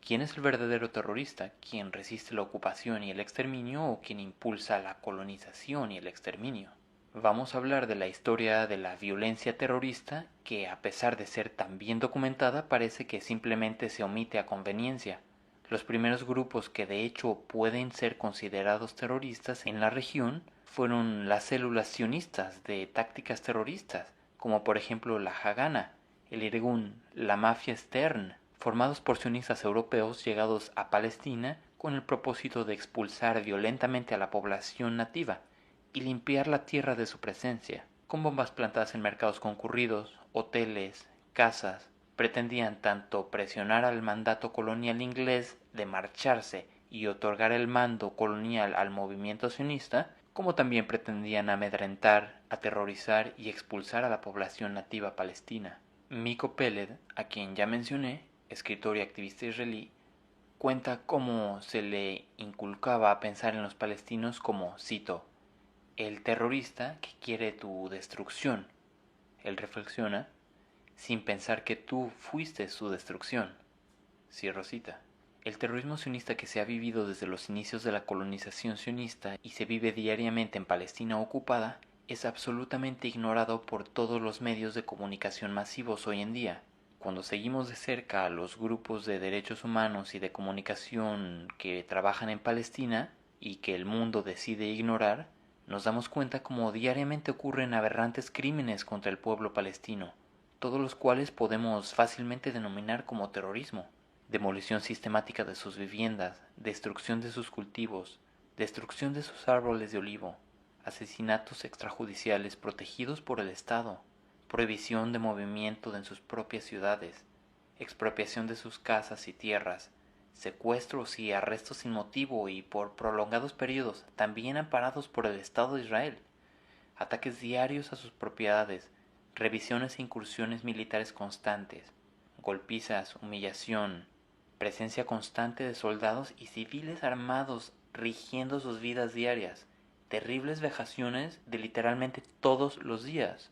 ¿Quién es el verdadero terrorista? ¿Quién resiste la ocupación y el exterminio o quien impulsa la colonización y el exterminio? Vamos a hablar de la historia de la violencia terrorista que, a pesar de ser tan bien documentada, parece que simplemente se omite a conveniencia. Los primeros grupos que de hecho pueden ser considerados terroristas en la región fueron las células sionistas de tácticas terroristas, como por ejemplo la Hagana, el Irgun, la mafia Stern, formados por sionistas europeos llegados a Palestina con el propósito de expulsar violentamente a la población nativa y limpiar la tierra de su presencia. Con bombas plantadas en mercados concurridos, hoteles, casas, pretendían tanto presionar al mandato colonial inglés de marcharse y otorgar el mando colonial al movimiento sionista, como también pretendían amedrentar, aterrorizar y expulsar a la población nativa palestina. Miko Peled, a quien ya mencioné, escritor y activista israelí, cuenta cómo se le inculcaba a pensar en los palestinos como, cito, el terrorista que quiere tu destrucción. Él reflexiona, sin pensar que tú fuiste su destrucción. Cierro cita. El terrorismo sionista que se ha vivido desde los inicios de la colonización sionista y se vive diariamente en Palestina ocupada es absolutamente ignorado por todos los medios de comunicación masivos hoy en día. Cuando seguimos de cerca a los grupos de derechos humanos y de comunicación que trabajan en Palestina y que el mundo decide ignorar, nos damos cuenta como diariamente ocurren aberrantes crímenes contra el pueblo palestino, todos los cuales podemos fácilmente denominar como terrorismo. Demolición sistemática de sus viviendas, destrucción de sus cultivos, destrucción de sus árboles de olivo, asesinatos extrajudiciales protegidos por el Estado, prohibición de movimiento en sus propias ciudades, expropiación de sus casas y tierras, secuestros y arrestos sin motivo y por prolongados periodos, también amparados por el Estado de Israel, ataques diarios a sus propiedades, revisiones e incursiones militares constantes, golpizas, humillación, presencia constante de soldados y civiles armados rigiendo sus vidas diarias, terribles vejaciones de literalmente todos los días.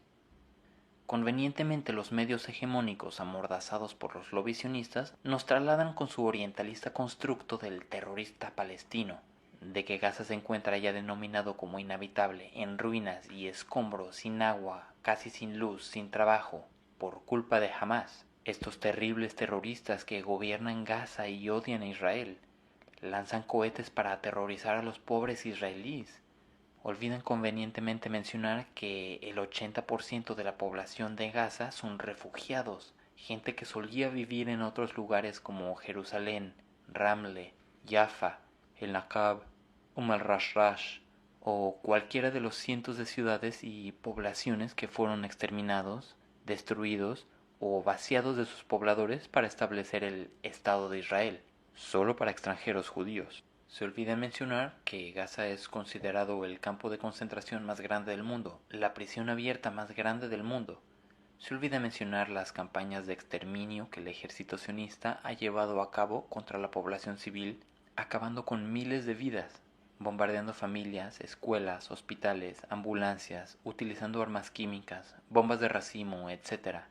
Convenientemente los medios hegemónicos amordazados por los lobbies sionistas nos trasladan con su orientalista constructo del terrorista palestino, de que Gaza se encuentra ya denominado como inhabitable, en ruinas y escombros, sin agua, casi sin luz, sin trabajo, por culpa de Hamás, estos terribles terroristas que gobiernan Gaza y odian a Israel. Lanzan cohetes para aterrorizar a los pobres israelíes. Olvidan convenientemente mencionar que el 80% de la población de Gaza son refugiados, gente que solía vivir en otros lugares como Jerusalén, Ramle, Jaffa, El Naqab, al Rashrash o cualquiera de los cientos de ciudades y poblaciones que fueron exterminados, destruidos o vaciados de sus pobladores para establecer el Estado de Israel, solo para extranjeros judíos. Se olvida mencionar que Gaza es considerado el campo de concentración más grande del mundo, la prisión abierta más grande del mundo. Se olvida mencionar las campañas de exterminio que el ejército sionista ha llevado a cabo contra la población civil, acabando con miles de vidas, bombardeando familias, escuelas, hospitales, ambulancias, utilizando armas químicas, bombas de racimo, etc.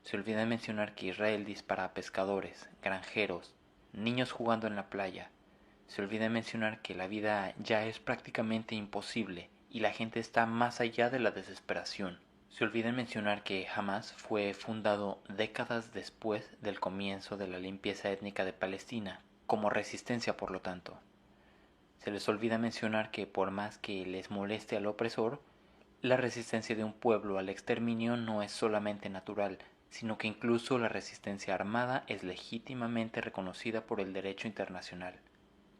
Se olvida mencionar que Israel dispara a pescadores, granjeros, niños jugando en la playa. Se olvida mencionar que la vida ya es prácticamente imposible y la gente está más allá de la desesperación. Se olvida mencionar que Hamás fue fundado décadas después del comienzo de la limpieza étnica de Palestina, como resistencia por lo tanto. Se les olvida mencionar que por más que les moleste al opresor, la resistencia de un pueblo al exterminio no es solamente natural, sino que incluso la resistencia armada es legítimamente reconocida por el derecho internacional.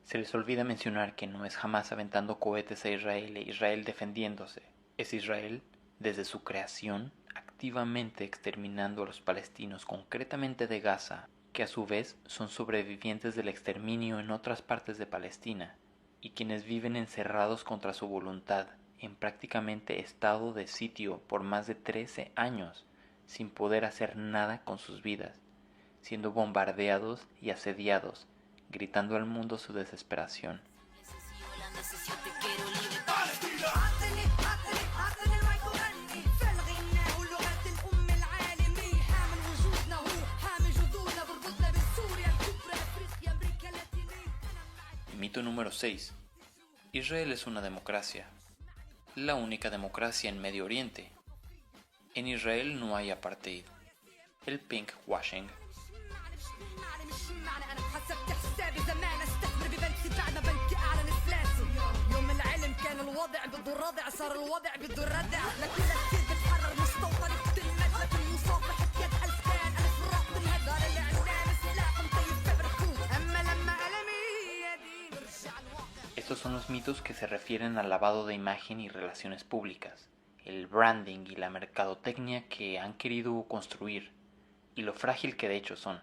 Se les olvida mencionar que no es Hamás aventando cohetes a Israel e Israel defendiéndose. Es Israel, desde su creación, activamente exterminando a los palestinos, concretamente de Gaza, que a su vez son sobrevivientes del exterminio en otras partes de Palestina, y quienes viven encerrados contra su voluntad, en prácticamente estado de sitio por más de 13 años, sin poder hacer nada con sus vidas, siendo bombardeados y asediados, gritando al mundo su desesperación. Mito número 6. Israel es una democracia. La única democracia en Medio Oriente. En Israel no hay apartheid. El pink washing. Estos son los mitos que se refieren al lavado de imagen y relaciones públicas, el branding y la mercadotecnia que han querido construir, y lo frágil que de hecho son.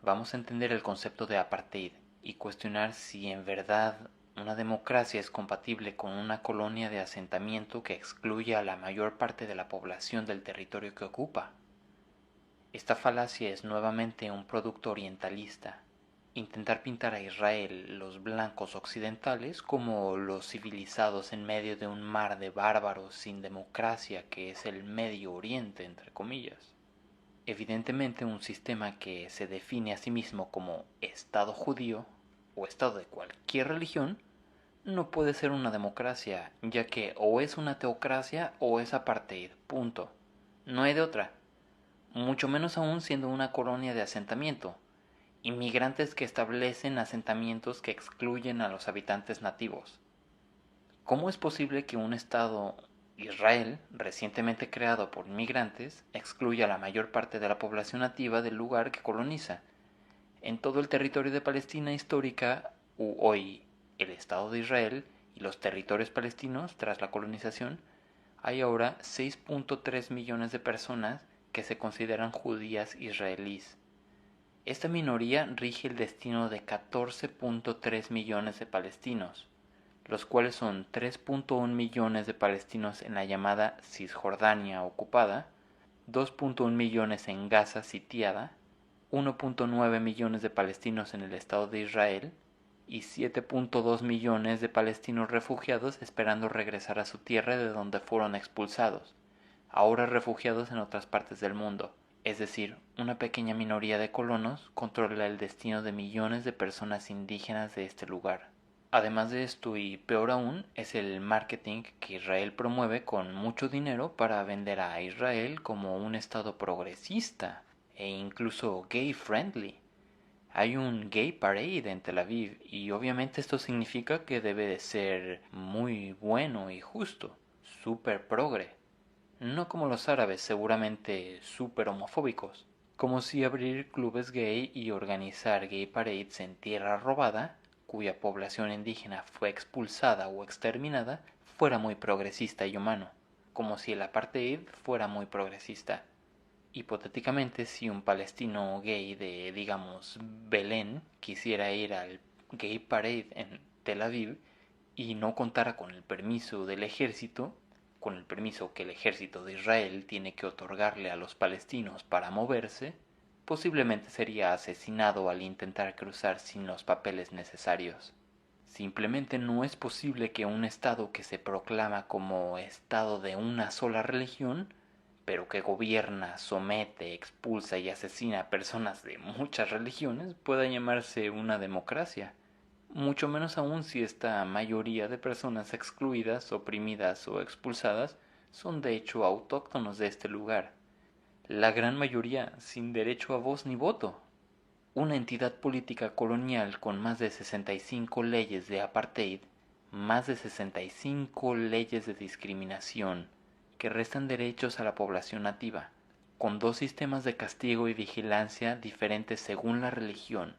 Vamos a entender el concepto de apartheid y cuestionar si en verdad una democracia es compatible con una colonia de asentamiento que excluye a la mayor parte de la población del territorio que ocupa. Esta falacia es nuevamente un producto orientalista. Intentar pintar a Israel, los blancos occidentales, como los civilizados en medio de un mar de bárbaros sin democracia que es el Medio Oriente, entre comillas. Evidentemente un sistema que se define a sí mismo como Estado judío o Estado de cualquier religión no puede ser una democracia, ya que o es una teocracia o es apartheid, punto. No hay de otra, mucho menos aún siendo una colonia de asentamiento, inmigrantes que establecen asentamientos que excluyen a los habitantes nativos. ¿Cómo es posible que un Estado, Israel, recientemente creado por inmigrantes, excluya a la mayor parte de la población nativa del lugar que coloniza? En todo el territorio de Palestina histórica, hoy el Estado de Israel y los territorios palestinos tras la colonización, hay ahora 6.3 millones de personas que se consideran judías israelíes. Esta minoría rige el destino de 14.3 millones de palestinos, los cuales son 3.1 millones de palestinos en la llamada Cisjordania ocupada, 2.1 millones en Gaza sitiada, 1.9 millones de palestinos en el Estado de Israel y 7.2 millones de palestinos refugiados esperando regresar a su tierra de donde fueron expulsados, ahora refugiados en otras partes del mundo. Es decir, una pequeña minoría de colonos controla el destino de millones de personas indígenas de este lugar. Además de esto, y peor aún, es el marketing que Israel promueve con mucho dinero para vender a Israel como un estado progresista e incluso gay friendly. Hay un gay parade en Tel Aviv y obviamente esto significa que debe de ser muy bueno y justo, súper progre. No como los árabes, seguramente súper homofóbicos. Como si abrir clubes gay y organizar gay parades en tierra robada, cuya población indígena fue expulsada o exterminada, fuera muy progresista y humano. Como si el apartheid fuera muy progresista. Hipotéticamente, si un palestino gay de, digamos, Belén quisiera ir al gay parade en Tel Aviv y no contara con el permiso del ejército, con el permiso que el ejército de Israel tiene que otorgarle a los palestinos para moverse, posiblemente sería asesinado al intentar cruzar sin los papeles necesarios. Simplemente no es posible que un estado que se proclama como estado de una sola religión, pero que gobierna, somete, expulsa y asesina a personas de muchas religiones, pueda llamarse una democracia. Mucho menos aún si esta mayoría de personas excluidas, oprimidas o expulsadas son de hecho autóctonos de este lugar. La gran mayoría sin derecho a voz ni voto. Una entidad política colonial con más de 65 leyes de apartheid, más de 65 leyes de discriminación que restan derechos a la población nativa, con 2 sistemas de castigo y vigilancia diferentes según la religión,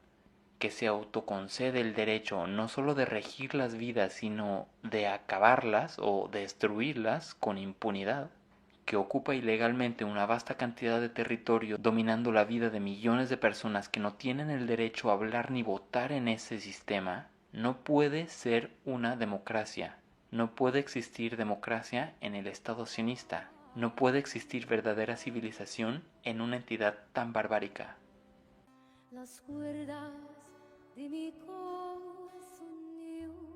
que se autoconcede el derecho no solo de regir las vidas, sino de acabarlas o destruirlas con impunidad, que ocupa ilegalmente una vasta cantidad de territorio dominando la vida de millones de personas que no tienen el derecho a hablar ni votar en ese sistema, no puede ser una democracia. No puede existir democracia en el Estado sionista. No puede existir verdadera civilización en una entidad tan barbárica. Las cuerdas de mi corazón lloran.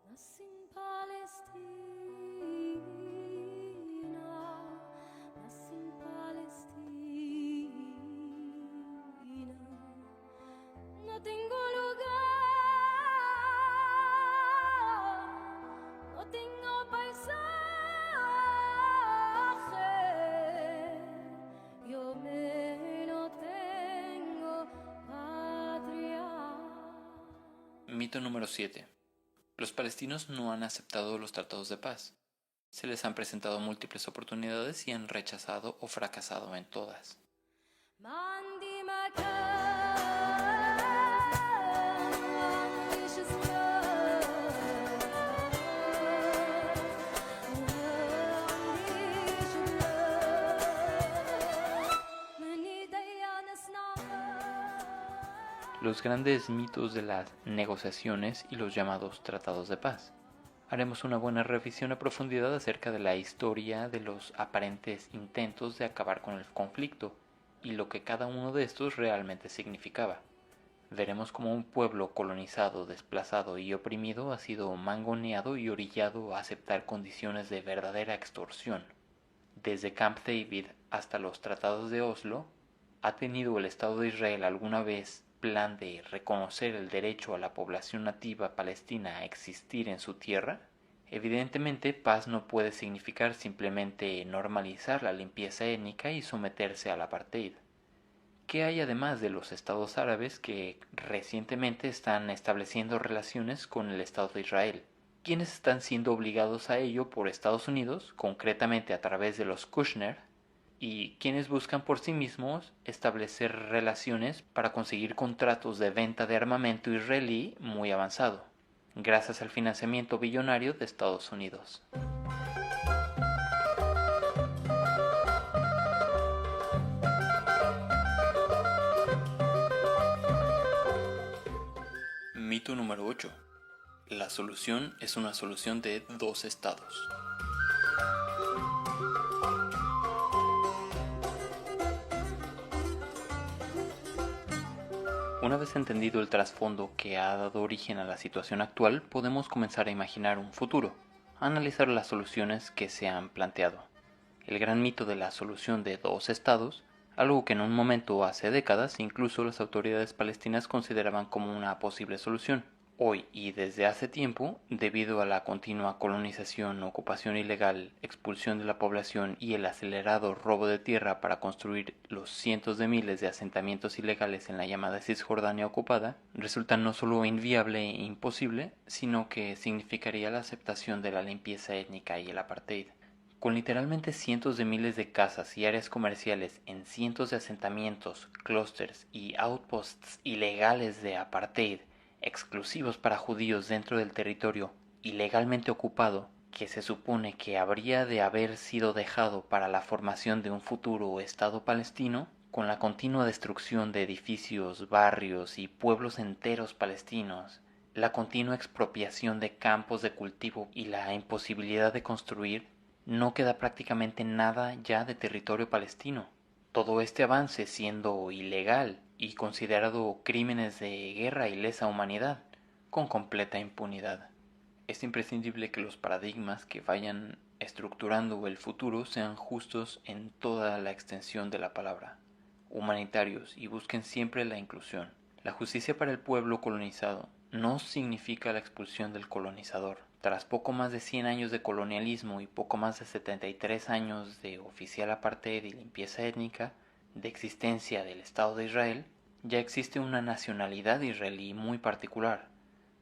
Nací en Palestina, nací en Palestina. No tengo lugar, no tengo paisaje. Mito número 7. Los palestinos no han aceptado los tratados de paz. Se les han presentado múltiples oportunidades y han rechazado o fracasado en todas. Los grandes mitos de las negociaciones y los llamados tratados de paz. Haremos una buena revisión a profundidad acerca de la historia de los aparentes intentos de acabar con el conflicto y lo que cada uno de estos realmente significaba. Veremos cómo un pueblo colonizado, desplazado y oprimido ha sido mangoneado y orillado a aceptar condiciones de verdadera extorsión. Desde Camp David hasta los tratados de Oslo, ¿ha tenido el Estado de Israel alguna vez plan de reconocer el derecho a la población nativa palestina a existir en su tierra? Evidentemente, paz no puede significar simplemente normalizar la limpieza étnica y someterse al apartheid. ¿Qué hay además de los estados árabes que recientemente están estableciendo relaciones con el Estado de Israel? ¿Quiénes están siendo obligados a ello por Estados Unidos, concretamente a través de los Kushner? Y quienes buscan por sí mismos establecer relaciones para conseguir contratos de venta de armamento israelí muy avanzado, gracias al financiamiento billonario de Estados Unidos. Mito número 8. La solución es una solución de 2 estados. Una vez entendido el trasfondo que ha dado origen a la situación actual, podemos comenzar a imaginar un futuro, a analizar las soluciones que se han planteado. El gran mito de la solución de dos estados, algo que en un momento hace décadas incluso las autoridades palestinas consideraban como una posible solución. Hoy y desde hace tiempo, debido a la continua colonización, ocupación ilegal, expulsión de la población y el acelerado robo de tierra para construir los cientos de miles de asentamientos ilegales en la llamada Cisjordania ocupada, resulta no solo inviable e imposible, sino que significaría la aceptación de la limpieza étnica y el apartheid. Con literalmente cientos de miles de casas y áreas comerciales en cientos de asentamientos, clústeres y outposts ilegales de apartheid, exclusivos para judíos dentro del territorio ilegalmente ocupado, que se supone que habría de haber sido dejado para la formación de un futuro Estado palestino, con la continua destrucción de edificios, barrios y pueblos enteros palestinos, la continua expropiación de campos de cultivo y la imposibilidad de construir, no queda prácticamente nada ya de territorio palestino. Todo este avance siendo ilegal y considerado crímenes de guerra y lesa humanidad, con completa impunidad. Es imprescindible que los paradigmas que vayan estructurando el futuro sean justos en toda la extensión de la palabra, humanitarios y busquen siempre la inclusión. La justicia para el pueblo colonizado no significa la expulsión del colonizador. Tras poco más de 100 años de colonialismo y poco más de 73 años de oficial apartheid y limpieza étnica, de existencia del Estado de Israel, ya existe una nacionalidad israelí muy particular.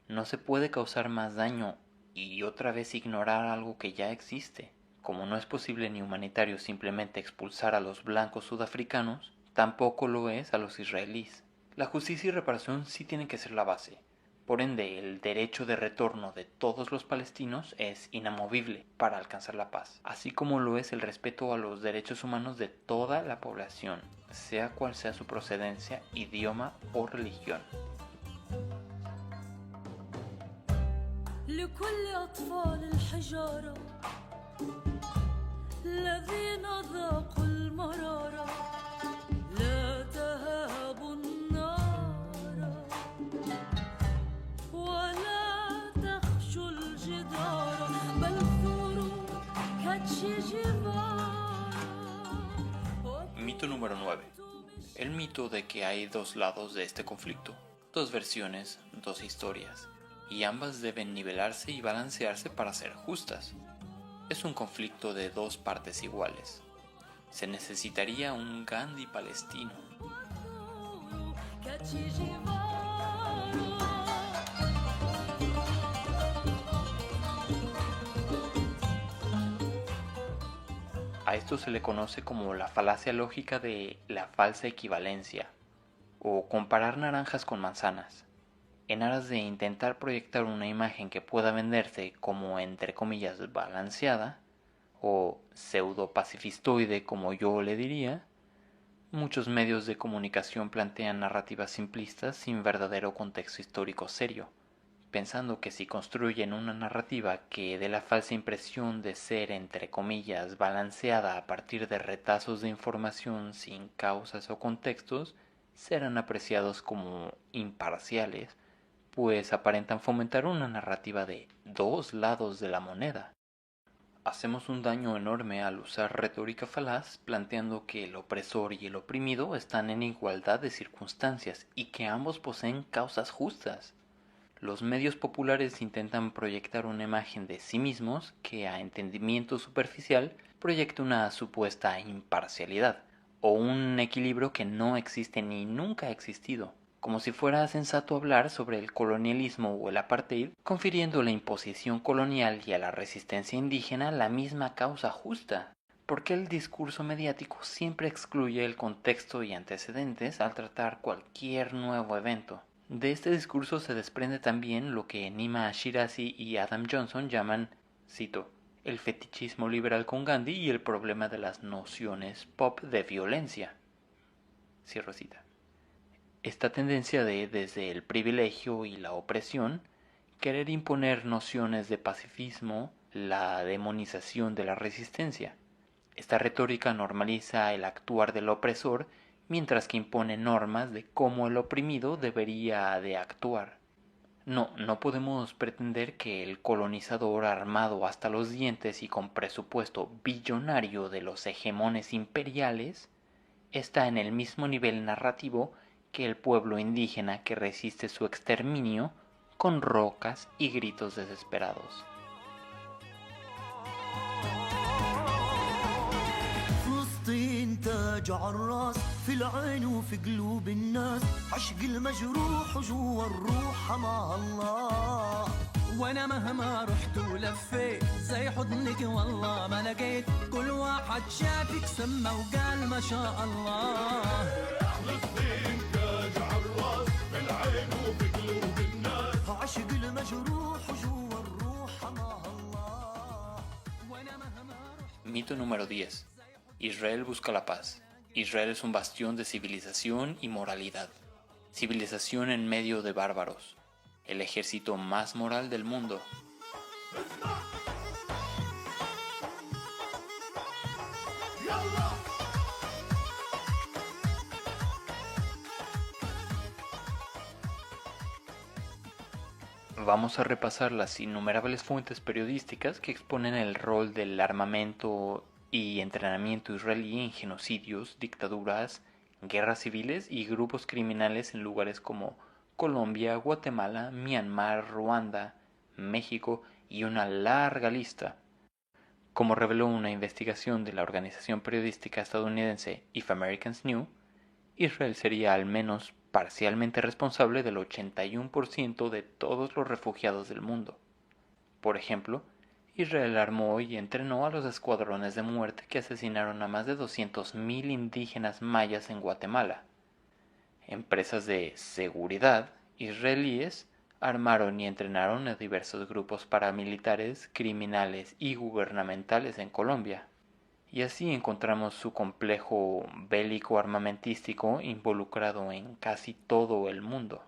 No se puede causar más daño y otra vez ignorar algo que ya existe. Como no es posible ni humanitario simplemente expulsar a los blancos sudafricanos, tampoco lo es a los israelíes. La justicia y reparación sí tienen que ser la base. Por ende, el derecho de retorno de todos los palestinos es inamovible para alcanzar la paz, así como lo es el respeto a los derechos humanos de toda la población, sea cual sea su procedencia, idioma o religión. لكل أطفال الحجارة الذين ذاقوا المرارة لا تهابوا النار ولا تخشوا الجدار بل ثوروا كالشجرة. Mito número 9. El mito de que hay dos lados de este conflicto, dos versiones, dos historias, y ambas deben nivelarse y balancearse para ser justas. Es un conflicto de dos partes iguales. Se necesitaría un Gandhi palestino. A esto se le conoce como la falacia lógica de la falsa equivalencia, o comparar naranjas con manzanas, en aras de intentar proyectar una imagen que pueda venderse como entre comillas balanceada, o pseudo-pacifistoide como yo le diría. Muchos medios de comunicación plantean narrativas simplistas sin verdadero contexto histórico serio, pensando que si construyen una narrativa que dé la falsa impresión de ser, entre comillas, balanceada a partir de retazos de información sin causas o contextos, serán apreciados como imparciales, pues aparentan fomentar una narrativa de dos lados de la moneda. Hacemos un daño enorme al usar retórica falaz, planteando que el opresor y el oprimido están en igualdad de circunstancias y que ambos poseen causas justas. Los medios populares intentan proyectar una imagen de sí mismos que a entendimiento superficial proyecta una supuesta imparcialidad o un equilibrio que no existe ni nunca ha existido, como si fuera sensato hablar sobre el colonialismo o el apartheid, confiriendo a la imposición colonial y a la resistencia indígena la misma causa justa. ¿Por qué el discurso mediático siempre excluye el contexto y antecedentes al tratar cualquier nuevo evento? De este discurso se desprende también lo que Nima Shirazi y Adam Johnson llaman, cito, el fetichismo liberal con Gandhi y el problema de las nociones pop de violencia. Cierro cita. Esta tendencia de, desde el privilegio y la opresión, querer imponer nociones de pacifismo, la demonización de la resistencia. Esta retórica normaliza el actuar del opresor mientras que impone normas de cómo el oprimido debería de actuar. No podemos pretender que el colonizador armado hasta los dientes y con presupuesto billonario de los hegemones imperiales está en el mismo nivel narrativo que el pueblo indígena que resiste su exterminio con rocas y gritos desesperados. فلسطين تاج عالراس في العين وفي قلوب الناس عشق المجروح وجوا الروح مع الله وانا مهما رحت ولفيت زي حضنك والله ما لقيت كل واحد شافك سمى وقال ما شاء الله عشق المجروح وجوا الروح مع الله Mito número 10. Israel busca la paz. Israel es un bastión de civilización y moralidad. Civilización en medio de bárbaros. El ejército más moral del mundo. Vamos a repasar las innumerables fuentes periodísticas que exponen el rol del armamento y entrenamiento israelí en genocidios, dictaduras, guerras civiles y grupos criminales en lugares como Colombia, Guatemala, Myanmar, Ruanda, México y una larga lista. Como reveló una investigación de la organización periodística estadounidense If Americans Knew, Israel sería al menos parcialmente responsable del 81% de todos los refugiados del mundo. Por ejemplo, Israel armó y entrenó a los escuadrones de muerte que asesinaron a más de 200.000 indígenas mayas en Guatemala. Empresas de seguridad israelíes armaron y entrenaron a diversos grupos paramilitares, criminales y gubernamentales en Colombia. Y así encontramos su complejo bélico armamentístico involucrado en casi todo el mundo.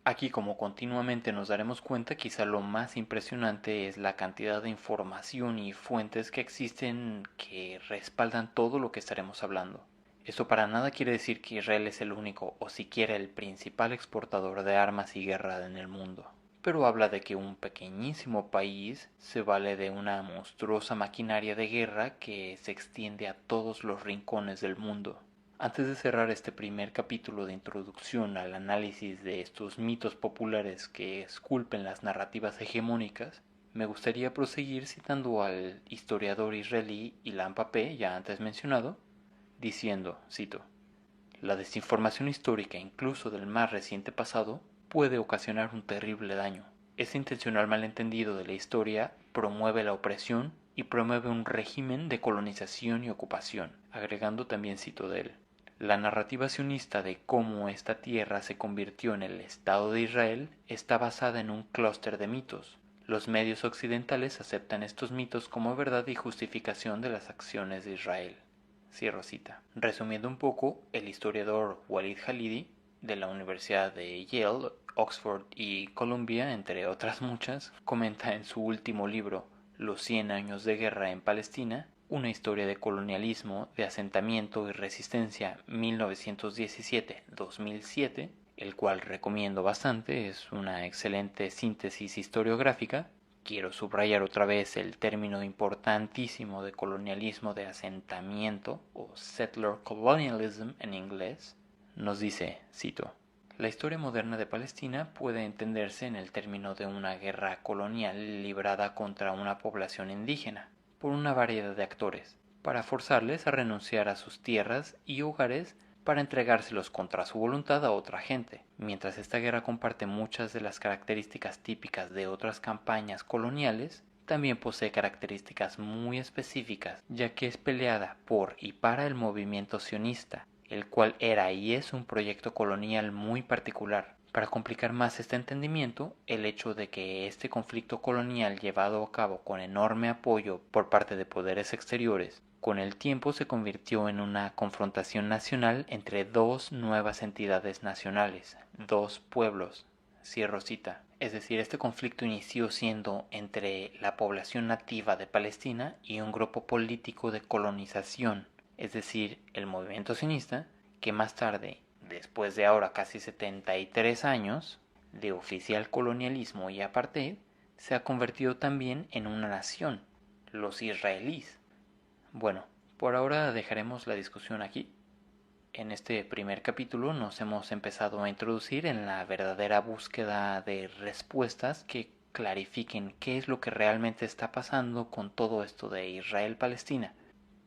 Aquí, como continuamente nos daremos cuenta, quizá lo más impresionante es la cantidad de información y fuentes que existen que respaldan todo lo que estaremos hablando. Esto para nada quiere decir que Israel es el único o siquiera el principal exportador de armas y guerra en el mundo, pero habla de que un pequeñísimo país se vale de una monstruosa maquinaria de guerra que se extiende a todos los rincones del mundo. Antes de cerrar este primer capítulo de introducción al análisis de estos mitos populares que esculpen las narrativas hegemónicas, me gustaría proseguir citando al historiador israelí Ilan Pappé, ya antes mencionado, diciendo, cito, «La desinformación histórica, incluso del más reciente pasado, puede ocasionar un terrible daño. Ese intencional malentendido de la historia promueve la opresión y promueve un régimen de colonización y ocupación», agregando también cito de él, «La narrativa sionista de cómo esta tierra se convirtió en el Estado de Israel está basada en un clúster de mitos. Los medios occidentales aceptan estos mitos como verdad y justificación de las acciones de Israel». Cierro cita. Resumiendo un poco, el historiador Walid Khalidi, de la Universidad de Yale, Oxford y Columbia, entre otras muchas, comenta en su último libro, Los 100 años de guerra en Palestina, una historia de colonialismo, de asentamiento y resistencia 1917-2007, el cual recomiendo bastante, es una excelente síntesis historiográfica. Quiero subrayar otra vez el término importantísimo de colonialismo de asentamiento, o settler colonialism en inglés. Nos dice, cito, «La historia moderna de Palestina puede entenderse en el término de una guerra colonial librada contra una población indígena, por una variedad de actores, para forzarles a renunciar a sus tierras y hogares para entregárselos contra su voluntad a otra gente. Mientras esta guerra comparte muchas de las características típicas de otras campañas coloniales, también posee características muy específicas, ya que es peleada por y para el movimiento sionista, el cual era y es un proyecto colonial muy particular. Para complicar más este entendimiento, el hecho de que este conflicto colonial llevado a cabo con enorme apoyo por parte de poderes exteriores, con el tiempo se convirtió en una confrontación nacional entre dos nuevas entidades nacionales, dos pueblos. Cierro cita. Es decir, este conflicto inició siendo entre la población nativa de Palestina y un grupo político de colonización, es decir, el movimiento sionista, que más tarde, después de ahora casi 73 años de oficial colonialismo y apartheid, se ha convertido también en una nación, los israelíes. Bueno, por ahora dejaremos la discusión aquí. En este primer capítulo nos hemos empezado a introducir en la verdadera búsqueda de respuestas que clarifiquen qué es lo que realmente está pasando con todo esto de Israel-Palestina.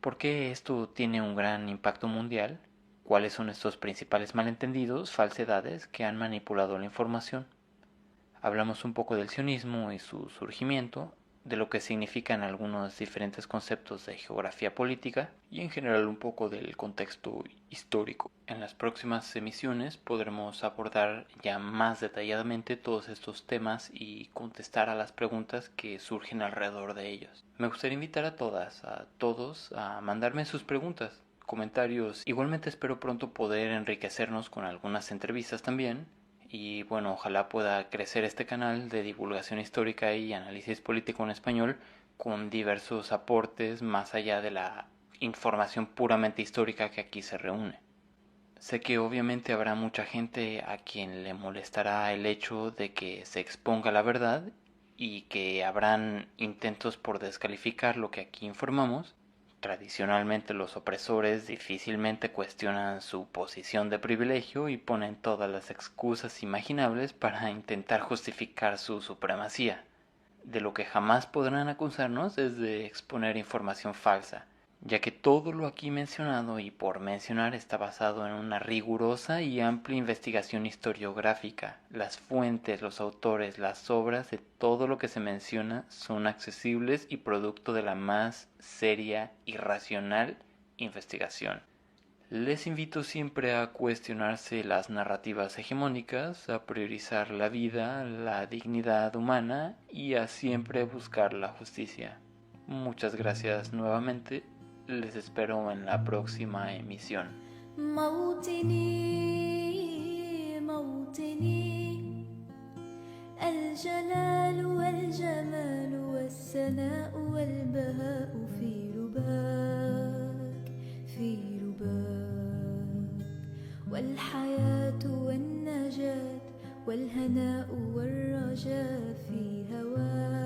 ¿Por qué esto tiene un gran impacto mundial? ¿Cuáles son estos principales malentendidos, falsedades que han manipulado la información? Hablamos un poco del sionismo y su surgimiento, de lo que significan algunos diferentes conceptos de geografía política y en general un poco del contexto histórico. En las próximas emisiones podremos abordar ya más detalladamente todos estos temas y contestar a las preguntas que surgen alrededor de ellos. Me gustaría invitar a todas, a todos a mandarme sus preguntas, comentarios. Igualmente espero pronto poder enriquecernos con algunas entrevistas también. Y bueno, ojalá pueda crecer este canal de divulgación histórica y análisis político en español con diversos aportes más allá de la información puramente histórica que aquí se reúne. Sé que obviamente habrá mucha gente a quien le molestará el hecho de que se exponga la verdad y que habrán intentos por descalificar lo que aquí informamos. Tradicionalmente los opresores difícilmente cuestionan su posición de privilegio y ponen todas las excusas imaginables para intentar justificar su supremacía. De lo que jamás podrán acusarnos es de exponer información falsa, ya que todo lo aquí mencionado y por mencionar está basado en una rigurosa y amplia investigación historiográfica. Las fuentes, los autores, las obras de todo lo que se menciona son accesibles y producto de la más seria y racional investigación. Les invito siempre a cuestionarse las narrativas hegemónicas, a priorizar la vida, la dignidad humana y a siempre buscar la justicia. Muchas gracias nuevamente. Les espero en la próxima emisión. موطني موطني الجلال والجمال والسناء والبهاء في رباك في رباك والحياة والنجاة والهناء والرجاء في هواك